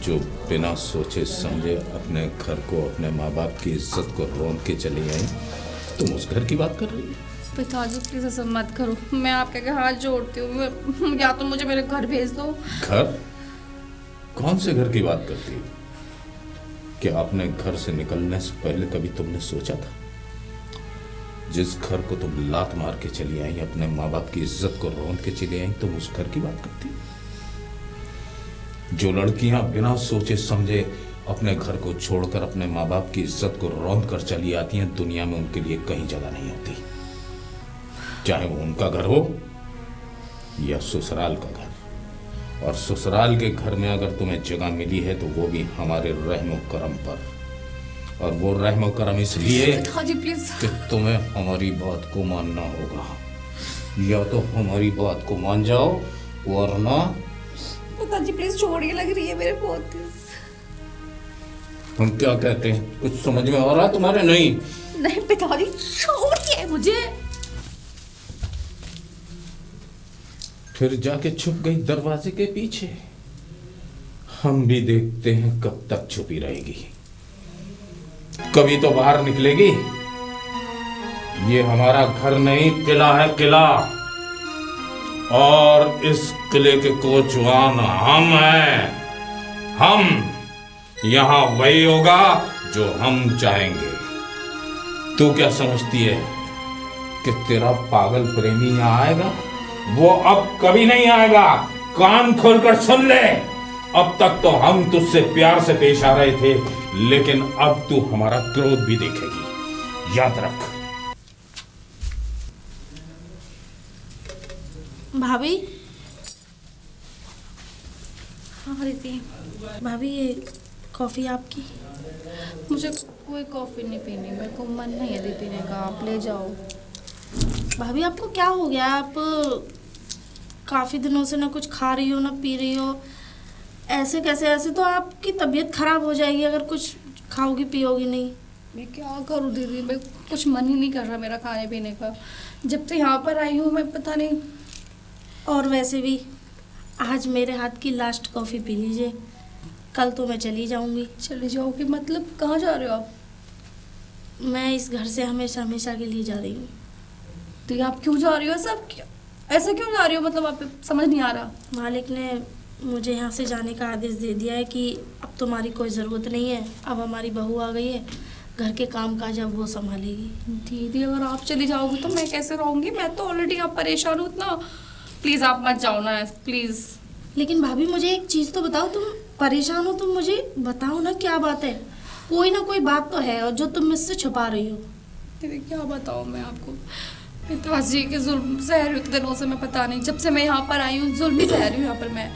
जो बिना सोचे समझे अपने घर को, अपने माँ बाप की इज्जत को रौंद के चली आई? तुम उस घर की बात कर रही हो? पिताजी प्लीज़ ऐसा मत करो, मैं आपके आगे हाथ जोड़ती हूँ। या तो मुझे मेरे घर भेज दो। घर? कौन से घर की बात करती हो? क्या अपने घर से निकलने से पहले कभी तुमने सोचा था? जिस घर को तुम लात मार के चली आई, अपने माँ बाप की इज्जत को रौंद के चली आई, तुम उस घर की बात करती हो? जो लड़कियां बिना सोचे समझे अपने घर को छोड़कर अपने माँ बाप की इज्जत को रौंद कर चली आती हैं, दुनिया में उनके लिए कहीं जगह नहीं होती। चाहे वो उनका घर हो या ससुराल का घर। और ससुराल के घर में अगर तुम्हें जगह मिली है तो वो भी हमारे रहमो करम पर। और वो रहमो करम इसलिए पिताजी प्लीज। कि तुम्हें हमारी बात को मानना होगा। या तो हमारी बात को मान जाओ, वरना। पिताजी प्लीज छोड़िए, लग रही है मेरे बहुत। हम क्या कहते हैं कुछ समझ में आ रहा है तुम्हारे? नहीं नहीं पिताजी, छोड़िए मुझे। फिर जाके छुप गई दरवाजे के पीछे। हम भी देखते हैं कब तक छुपी रहेगी। कभी तो बाहर निकलेगी। ये हमारा घर नहीं, किला है, किला। और इस किले के कोचवान हम हैं। हम। यहां वही होगा जो हम चाहेंगे। तू क्या समझती है? कि तेरा पागल प्रेमी यहाँ आएगा, वो अब कभी नहीं आएगा। कान खोलकर सुन ले, अब तक तो हम तुझसे प्यार से पेश आ रहे थे, लेकिन अब तू हमारा क्रोध भी देखेगी, याद रख। भाभी, हाँ रिद्धि, भाभी ये कॉफ़ी आपकी। मुझे कोई कॉफ़ी नहीं पीनी, मेरे को मन नहीं है पीने का, आप ले जाओ। भाभी आपको क्या हो गया? आप काफ़ी दिनों से ना कुछ खा रही हो ना पी रही हो, ऐसे कैसे? ऐसे तो आपकी तबीयत खराब हो जाएगी अगर कुछ खाओगी पियोगी नहीं। मैं क्या करूँ दीदी, मैं कुछ मन ही नहीं कर रहा मेरा खाने पीने का। जब से यहाँ पर आई हूँ मैं पता नहीं। और वैसे भी आज मेरे हाथ की लास्ट कॉफ़ी पी लीजिए, कल तो मैं चली जाऊंगी। चले जाओगे मतलब? कहाँ जा रहे हो आप? मैं इस घर से हमेशा हमेशा के लिए जा रही हूँ। तो आप क्यों जा रही हो? सब ऐसे क्यों जा रही हो? मतलब आप समझ नहीं आ रहा। मालिक ने मुझे यहाँ से जाने का आदेश दे दिया है कि अब तुम्हारी कोई ज़रूरत नहीं है, अब हमारी बहू आ गई है, घर के काम काज अब वो संभालेगी। दीदी अगर आप चली जाओगी तो मैं कैसे रहूँगी? मैं तो ऑलरेडी आप परेशान हूँ इतना। प्लीज़ आप मत जाओ ना प्लीज़। लेकिन भाभी मुझे एक चीज़ तो बताओ, तुम परेशान हो, तुम मुझे बताओ ना क्या बात है। कोई ना कोई बात तो है और जो तुम मुझसे छुपा रही हो। दीदी क्या बताऊँ मैं आपको, पिताजी के जुल्म सह रही हूँ इतने दिनों से। मैं पता नहीं, जब से मैं यहाँ पर आई हूँ जुल्म ही सह रही हूँ यहाँ पर मैं।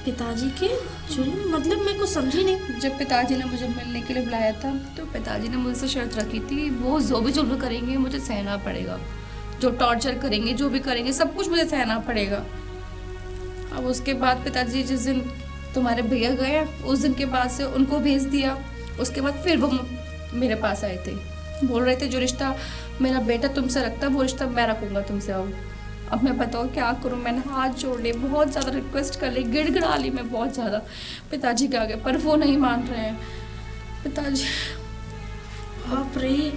पिताजी के जुल्म मतलब मैं कुछ समझी नहीं। जब पिताजी ने मुझे मिलने के लिए बुलाया था तो पिताजी ने मुझसे शर्त रखी थी, वो जो भी जुल्म करेंगे मुझे सहना पड़ेगा, जो टॉर्चर करेंगे जो भी करेंगे सब कुछ मुझे सहना पड़ेगा। अब उसके बाद पिताजी जिस दिन तुम्हारे भैया गए उस दिन के बाद से उनको भेज दिया। उसके बाद फिर वो मेरे पास आए थे, बोल रहे थे जो रिश्ता मेरा बेटा तुमसे रखता है वो रिश्ता मैं रखूँगा तुमसे। अब मैं बताओ क्या करूँ? मैंने हाथ जोड़ लिए, बहुत ज़्यादा रिक्वेस्ट कर ली, गिड़गिड़ा ली मैं बहुत ज़्यादा पिताजी के आगे, पर वो नहीं मान रहे हैं। पिताजी बाप रे,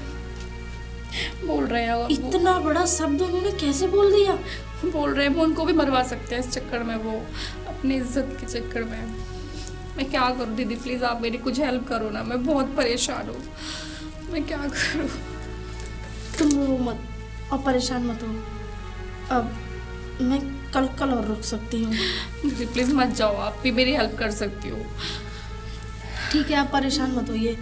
बोल रहे हैं इतना बड़ा शब्द उन्होंने कैसे बोल दिया? बोल रहे हैं वो उनको भी मरवा सकते हैं इस चक्कर में, वो अपनी इज्जत के चक्कर में। मैं क्या करूँ दीदी, प्लीज़ आप मेरी कुछ हेल्प करो ना, मैं बहुत परेशान हूँ, मैं क्या करूँ? तुम रो मत और परेशान मत हो, अब मैं कल और रुक सकती हूँ। दीदी प्लीज़ मत जाओ, आप भी मेरी हेल्प कर सकती हो। ठीक है, आप परेशान मत होइए।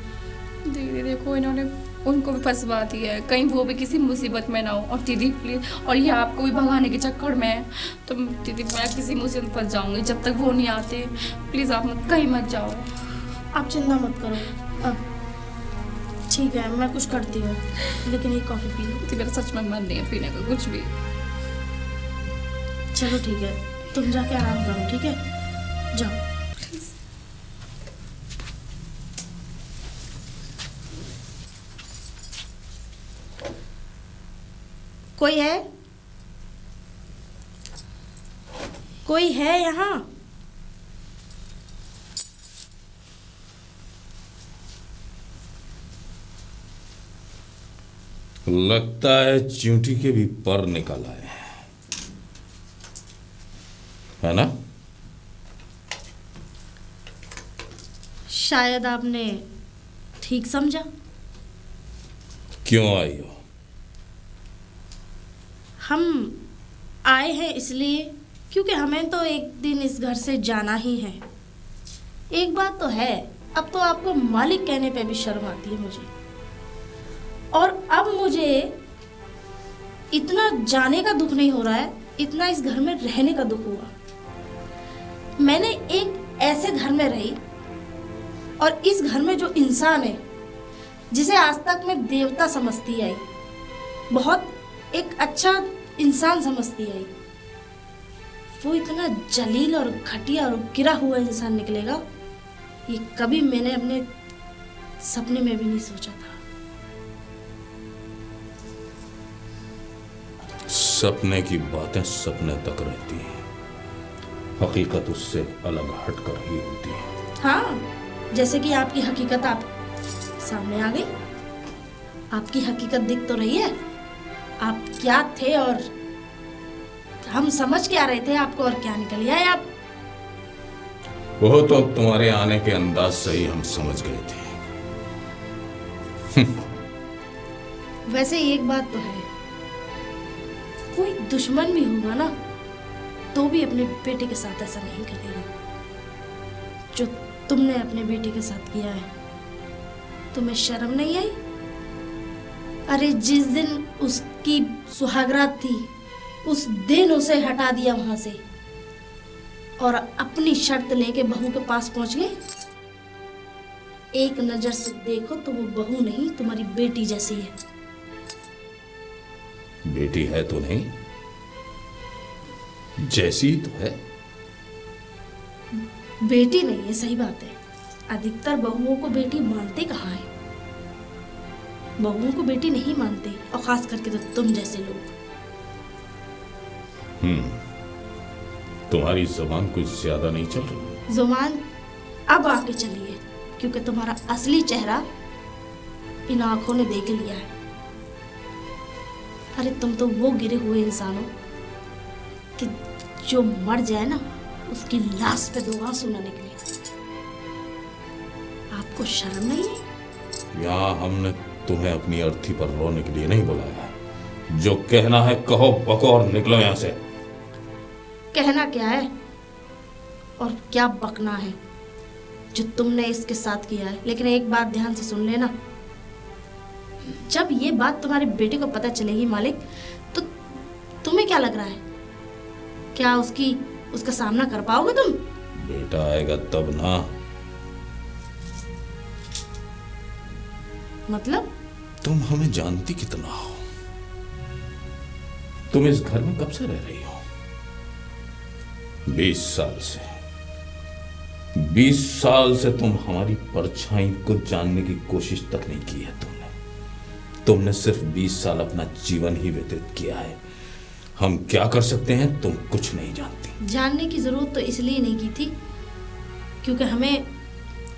दीदी देखो इन्होंने उनको भी फंसवा दिया है, कहीं वो भी किसी मुसीबत में ना हो। और दीदी प्लीज़, और ये आपको भी भगाने के चक्कर में है, तो दीदी मैं किसी मुसीबत में फंस जाऊँगी जब तक वो नहीं आते। प्लीज़ आप कहीं मत जाओ। आप चिंता मत करो। अब ठीक है, मैं कुछ करती हूँ, लेकिन ये कॉफ़ी पी लो। मेरा सच में मन नहीं है पीने का कुछ भी। चलो ठीक है, तुम जाके आराम करो, ठीक है? जाओ। कोई है? कोई है यहाँ? लगता है चींटी के भी पर निकल आए हैं, है ना? शायद आपने ठीक समझा। क्यों आई हो? हम आए हैं इसलिए क्योंकि हमें तो एक दिन इस घर से जाना ही है। एक बात तो है, अब तो आपको मालिक कहने पे भी शर्म आती है मुझे, और अब मुझे इतना जाने का दुख नहीं हो रहा है, इतना इस घर में रहने का दुख हुआ। मैंने एक ऐसे घर में रही और इस घर में जो इंसान है जिसे आज तक मैं देवता समझती आई, बहुत एक अच्छा इंसान समझती आई, वो इतना जलील और घटिया और गिरा हुआ इंसान निकलेगा, ये कभी मैंने अपने सपने में भी नहीं सोचा था। सपने की बातें सपने तक रहती हैं, हकीकत उससे अलग हटकर ही होती है। हाँ, जैसे कि आपकी हकीकत आप सामने आ गई। आपकी हकीकत दिख तो रही है, आप क्या थे और हम समझ क्या रहे थे आपको, और क्या निकल आए आप। वो तो तुम्हारे आने के अंदाज से ही हम समझ गए थे। वैसे एक बात तो है, कोई दुश्मन भी होगा ना तो भी अपने बेटे के साथ ऐसा नहीं करेगा जो तुमने अपने बेटे के साथ किया है। तुम्हें शर्म नहीं आई? अरे जिस दिन उसकी सुहागरात थी उस दिन उसे हटा दिया वहां से और अपनी शर्त लेके बहू के पास पहुंच गए। एक नजर से देखो तो वो बहू नहीं तुम्हारी बेटी जैसी है। बेटी है तो नहीं, जैसी तो है। बेटी नहीं है, सही बात है। अधिकतर बहुओं को बेटी मानते कहाँ है? बहुओं को बेटी नहीं मानते, और खास करके तो तुम जैसे लोग। तुम्हारी जुबान कुछ ज्यादा नहीं चल रही? जुबान अब आके चली है क्योंकि तुम्हारा असली चेहरा इन आंखों ने देख लिया है। अरे तुम तो वो गिरे हुए इंसान हो कि जो मर जाए ना उसकी लाश पे दो आंसू न निकले। आपको शर्म नहीं है? यहाँ हमने तुम्हें अपनी अर्थी पर रोने के लिए नहीं बुलाया। जो कहना है कहो, बको और निकलो यहाँ से। कहना क्या है और क्या बकना है जो तुमने इसके साथ किया है। लेकिन एक बात ध्यान से सुन लेना, जब ये बात तुम्हारे बेटे को पता चलेगी मालिक, तो तुम्हें क्या लग रहा है, क्या उसका सामना कर पाओगे तुम? बेटा आएगा तब ना। मतलब? तुम हमें जानती कितना हो? तुम इस घर में कब से रह रही हो? 20 साल से। 20 साल से तुम हमारी परछाई को जानने की कोशिश तक नहीं की है। तुमने सिर्फ 20 साल अपना जीवन ही व्यतीत किया है। हम क्या कर सकते हैं तुम कुछ नहीं जानती। जानने की जरूरत तो इसलिए नहीं की थी क्योंकि हमें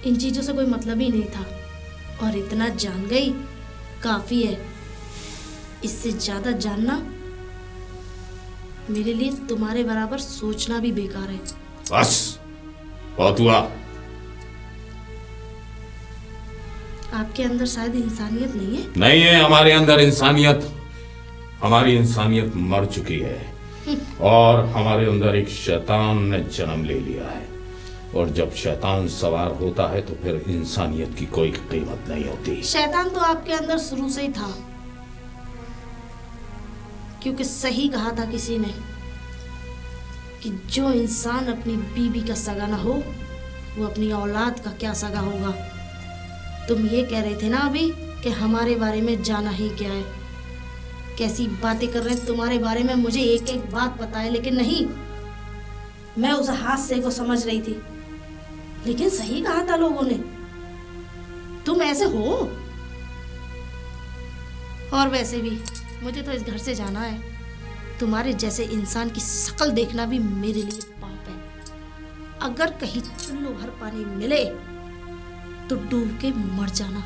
इन चीजों से कोई मतलब ही नहीं था, और इतना जान गई काफी है। इससे ज्यादा जानना मेरे लिए तुम्हारे बराबर सोचना भी बेकार है। बस बहुत हुआ। आपके अंदर शायद इंसानियत नहीं है। नहीं है हमारे अंदर इंसानियत। हमारी इंसानियत मर चुकी है और हमारे अंदर एक शैतान ने जन्म ले लिया है, और जब शैतान सवार होता है तो फिर इंसानियत की कोई कीमत नहीं होती। शैतान तो आपके अंदर शुरू से ही था, क्योंकि सही कहा था किसी ने कि जो इंसान अपनी बीवी का सगा ना हो वो अपनी औलाद का क्या सगा होगा। तुम ये कह रहे थे ना अभी कि हमारे बारे में जाना ही क्या है। कैसी बातें कर रहे हैं तुम्हारे बारे में, मुझे एक एक बात पता है, लेकिन नहीं, मैं उस हादसे को समझ रही थी। लेकिन सही कहा था लोगों ने, तुम ऐसे हो। और वैसे भी मुझे तो इस घर से जाना है। तुम्हारे जैसे इंसान की शक्ल देखना भी मेरे लिए पाप है। अगर कहीं चुल्लू भर पानी मिले तो डूब के मर जाना।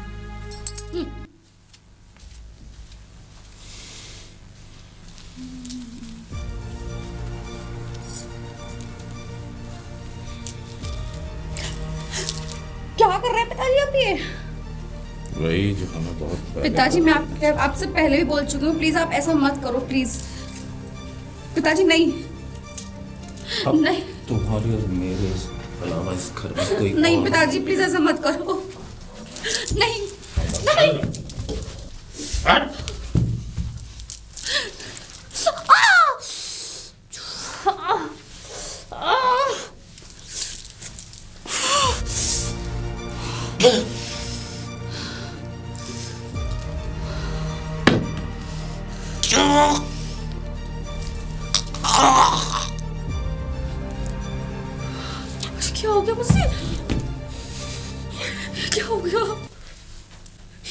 क्या कर रहे हैं पिताजी आप ये? वही जो हमें बहुत पहले पिताजी मैं आपसे पहले भी बोल चुकी हूँ, प्लीज आप ऐसा मत करो प्लीज। पिताजी नहीं अब नहीं तुम्हारे और मेरे अलावा इस घर में कोई नहीं और पिताजी प्लीज ऐसा मत करो। नहीं नहीं हट! क्या हो गया मुझसे? क्या हो गया?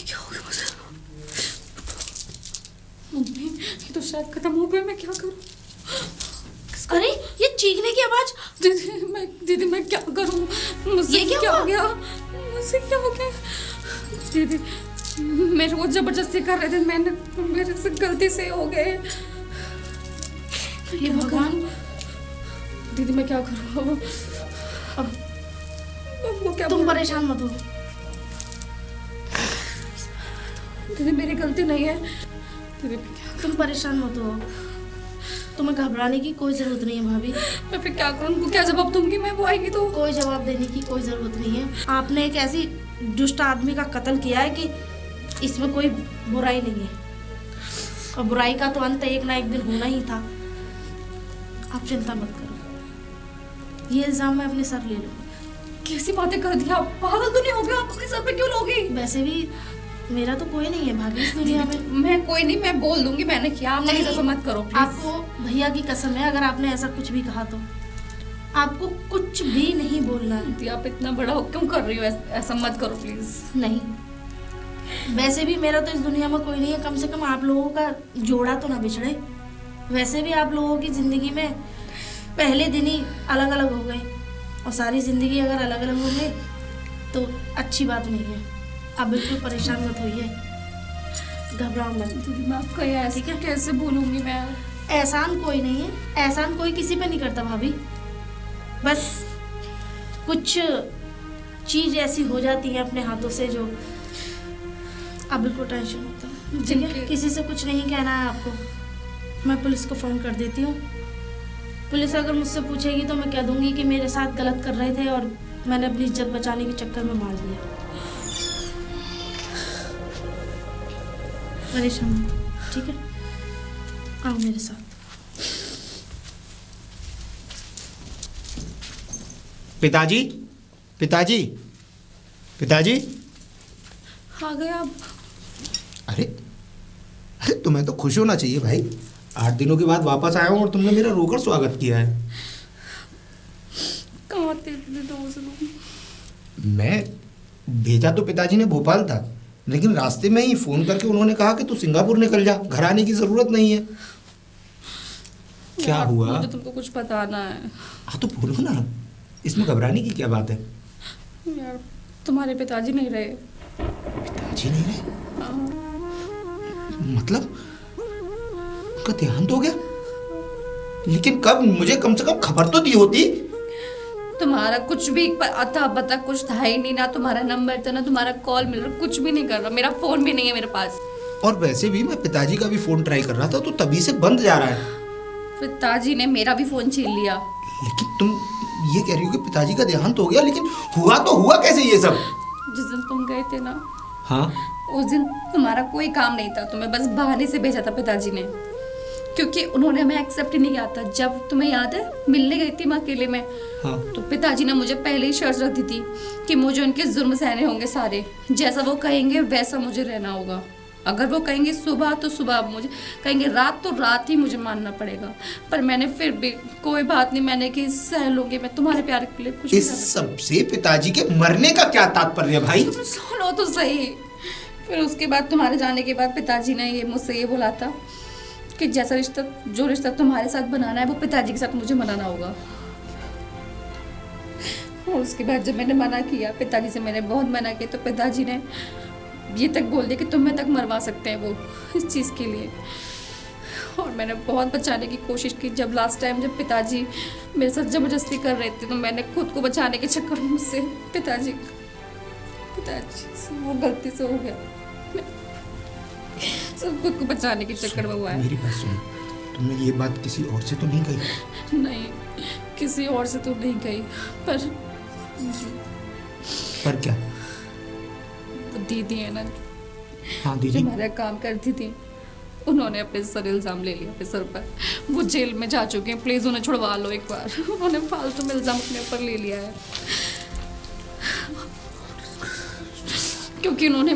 क्या हो गया मुझसे? मम्मी ये तो शायद खत्म हो गया, मैं क्या करूं? अरे ये चीखने की आवाज। दीदी मैं क्या करूं? मुझसे ये क्या क्या हुआ? हो गया? मुझसे क्या हो गया? दीदी मेरे को जबरदस्ती कर रहे थे, मेरे से गलती से हो गए। ये भगवान। दीदी मैं क्या करूं? अब वो क्या तुम बोल- परेशान मत हो। दीदी मेरी गलती नहीं है। दीदी मैं क्या तुम परेशान मत हो। तुम्हें घबराने की कोई ज़रूरत नहीं है भाभी। मैं फिर क्या करूँ? उनको क्या जवाब दूंगी मैं? वो आएगी तो? कोई जवाब देने की कोई ज़रूरत नहीं है। आपने एक ऐसी दुष्ट आदमी का कत्ल किया है कि इसमें कोई बुराई नहीं है, और बुराई का तो अंत एक ना एक दिन होना ही था। आप चिंता मत करो, ये इल्ज़ाम मैं अपने सर ले लूँगी। कैसी बातें कर दी आप? पागल तो नहीं हो गया? आप अपने सर पे क्यों लोगी? वैसे भी मेरा तो कोई नहीं है भाभी इस दुनिया में। मैं कोई नहीं, मैं बोल दूंगी मैंने किया। आप नहीं, ऐसा मत करो प्लीज। आपको भैया की कसम है, अगर आपने ऐसा कुछ भी कहा तो आपको कुछ भी नहीं बोलना है। दीदी आप इतना बड़ा हो क्यों कर रही हो? ऐसा मत करो प्लीज। नहीं, वैसे भी मेरा तो इस दुनिया में कोई नहीं है, कम से कम आप लोगों का जोड़ा तो ना बिछड़े। वैसे भी आप लोगों की ज़िंदगी में पहले दिन ही अलग अलग हो गए, और सारी ज़िंदगी अगर अलग अलग हो गए तो अच्छी बात नहीं है। आप बिल्कुल परेशान मत होइए, घबराओ मत। दीदी मैं आपका ये ठीक है कैसे बोलूँगी मैं? एहसान कोई नहीं है, एहसान कोई किसी पे नहीं करता भाभी। बस कुछ चीज़ ऐसी हो जाती है अपने हाथों से जो आप बिल्कुल टेंशन होता है। ठीक है, किसी से कुछ नहीं कहना है आपको। मैं पुलिस को फ़ोन कर देती हूँ। पुलिस अगर मुझसे पूछेगी तो मैं कह दूँगी कि मेरे साथ गलत कर रहे थे और मैंने अपनी इज्जत बचाने के चक्कर में मार दिया। परेशान मत, ठीक है? आओ मेरे साथ। पिताजी, पिताजी, पिताजी। आ गए आप? अरे अरे तुम्हें तो खुश होना चाहिए भाई। 8 दिनों के बाद वापस आया हूँ और तुमने मेरा रोकर स्वागत किया है। कहाँ थे इतने दोस्त लोग? मैं भेजा तो पिताजी ने भोपाल था, लेकिन रास्ते में ही फोन करके उन्होंने कहा कि तू सिंगापुर निकल जा, घर आने की जरूरत नहीं है। क्या हुआ? मुझे तुमको कुछ बताना है। हाँ तो बोलो ना, इसमें घबराने की क्या बात है? यार तुम्हारे पिताजी नहीं रहे। पिताजी नहीं रहे? हाँ। मतलब उनका देहांत हो गया? लेकिन कब? मुझे कम से कम खबर तो दी होती। तुम्हारा कुछ भी अता पता कुछ था ही नहीं, ना तुम्हारा नंबर था ना तुम्हारा कॉल मिल रहा, कुछ भी नहीं कर रहा। मेरा फोन भी नहीं है मेरे पास। और वैसे भी मैं पिताजी का भी फोन ट्राई कर रहा था तो तभी से बंद जा रहा है। पिताजी ने मेरा भी फोन छीन लिया। लेकिन तुम ये कह रही हो कि पिताजी का देहांत हो गया, लेकिन हुआ तो हुआ कैसे ये सब? जिस दिन तुम गए थे ना, हाँ, उस दिन तुम्हारा कोई काम नहीं था, तुम्हें बस बहाने से भेजा था पिताजी ने, क्योंकि उन्होंने हमें एक्सेप्ट ही नहीं किया था। जब तुम्हें याद है मिलने गई थी मैं अकेले में, हाँ। तो पिताजी ने मुझे पहले ही शर्त रख दी थी कि मुझे उनके जुर्म सहने होंगे सारे, जैसा वो कहेंगे वैसा मुझे रहना होगा। अगर वो कहेंगे सुबह तो सुबह मुझे, कहेंगे रात तो रात ही मुझे मानना पड़ेगा। पर मैंने फिर भी कोई बात नहीं, मैंने कि सह लूंगी मैं तुम्हारे प्यार के लिए कुछ। इस सब से पिताजी के मरने का क्या तात्पर्य भाई? तुम सुनो तो सही। फिर उसके बाद तुम्हारे जाने के बाद पिताजी ने ये मुझसे ये बोला था कि जैसा रिश्ता, जो रिश्ता तुम्हारे साथ बनाना है वो पिताजी के साथ मुझे मनाना होगा। और उसके बाद जब मैंने मना किया, पिताजी से मैंने बहुत मना किया, तो पिताजी ने ये तक बोल दिया कि तुम्हें तक मरवा सकते हैं वो इस चीज़ के लिए। और मैंने बहुत बचाने की कोशिश की। जब लास्ट टाइम जब पिताजी मेरे साथ जबरदस्ती कर रहे थे, तो मैंने खुद को बचाने के चक्कर में मुझसे पिताजी से वो गलती से हो गया। सब खुद को बचाने के चक्कर में हुआ है। मेरी बात सुनो, तुमने ये बात किसी और से तो नहीं कही? नहीं, किसी और से तो नहीं कही, पर क्या? वो दीदी है ना, हाँ जो दीदी। हमारा काम करती थी, उन्होंने अपने सर इल्ज़ाम ले लिया अपने सर पर। वो जेल में जा चुके हैं, प्लीज़ उन्हें छुड़वा लो एक बार। उन्होंने फालतू में इल्ज़ाम अपने ऊपर ले लिया है, क्योंकि उन्होंने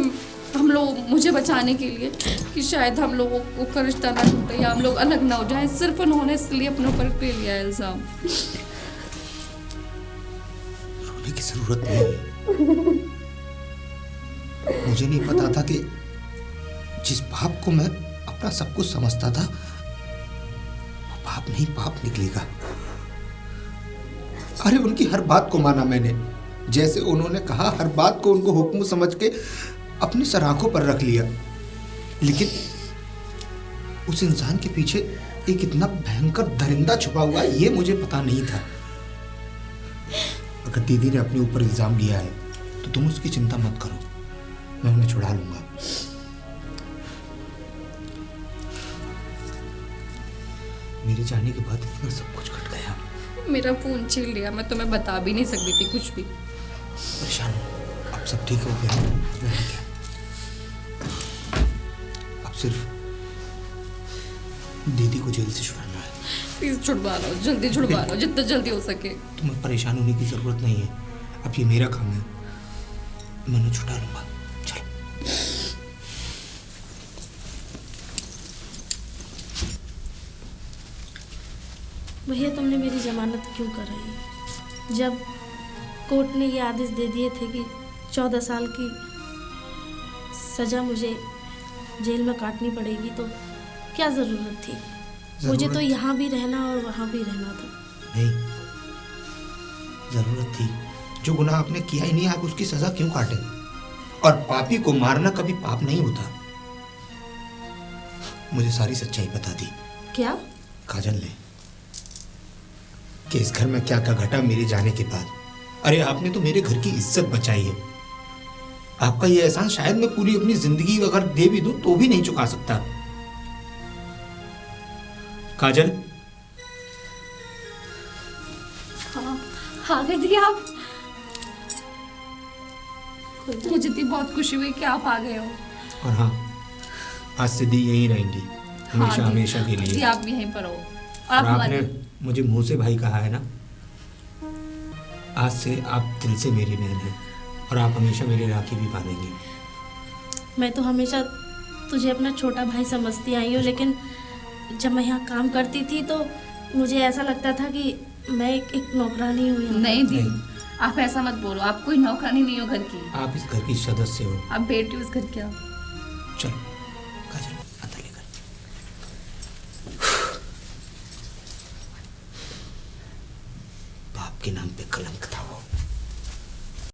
हम लोग मुझे बचाने के लिए कि शायद हम लोगों को रिश्ता ना टूटे या हम लोग अलग ना हो जाए, सिर्फ उन्होंने इसलिए अपने ऊपर ले लिया है इल्ज़ाम। रोने की जरूरत नहीं। मुझे नहीं पता था कि जिस बाप को मैं अपना सब कुछ समझता था, वो बाप नहीं बाप निकलेगा। अरे उनकी हर बात को माना मैंने, जैसे उन्होंने कहा हर बात को उनको हुक्म समझ के अपनी सराखों पर रख लिया। लेकिन उस इंसान के पीछे एक इतना भयंकर दरिंदा छुपा हुआ है, ये मुझे पता नहीं था। अगर दीदी ने अपने ऊपर इल्जाम लिया है तो तुम उसकी चिंता मत करो, मैं उन्हें छुड़ा लूंगा। मेरे जाने के बाद इतना सब कुछ घट गया। मेरा फोन छीन लिया, मैं तुम्हें बता भी नहीं सकती थी कुछ भी। परेशान हूँ। अब सब ठीक हो गया नहीं क्या? अब सिर्फ दीदी को जेल से छुड़ाना है। प्लीज छुड़वा लो, जल्दी छुड़वा लो, जितना जल्दी हो सके। तुम्हें परेशान होने की जरूरत नहीं है, अब ये मेरा काम है, मैं उन्हें छुड़ा लूंगा। चलो। भैया तुमने मेरी जमानत क्यों कराई? जब कोर्ट ने ये आदेश दे दिए थे कि 14 साल की सज़ा मुझे जेल में काटनी पड़ेगी, तो क्या ज़रूरत थी? मुझे तो यहाँ भी रहना और वहाँ भी रहना था। नहीं, जरूरत थी। जो गुनाह आपने किया ही नहीं, आप उसकी सजा क्यों काटे? और पापी को मारना कभी पाप नहीं होता। मुझे सारी सच्चाई बता दी। क्या? काजल ने कि इस घर में क्या क्या घटा मेरे जाने के बाद। अरे आपने तो मेरे घर की इज्जत बचाई है। आपका ये एहसान शायद मैं पूरी अपनी जिंदगी अगर दे भी दूं तो भी नहीं चुका सकता। काजल, हाँ, आ गए दी आप। मुझे इतनी बहुत खुशी हुई कि आप आ गए हो। और हाँ, आज से दी यहीं रहेंगी हमेशा, दी, हमेशा के लिए। दी आप भी यहीं पर हो। और आप आपने हमारे मुझे मुंह से भाई कहा है ना, आज से आप दिल से मेरी बहन हैं और आप हमेशा मेरी राखी भी बांधेंगी। मैं तो हमेशा तुझे अपना छोटा भाई समझती आई हूँ, लेकिन जब मैं यहाँ काम करती थी तो मुझे ऐसा लगता था कि मैं एक नौकरानी हूँ यहाँ। नहीं दी, नहीं। आप ऐसा मत बोलो। आप कोई नौकरानी नहीं हो घर की, आप इस घर की सदस्य हो। आप बेटी हो इस घर की। आप चलो काजल, आता लेकर। बाप के नाम पे कलंक।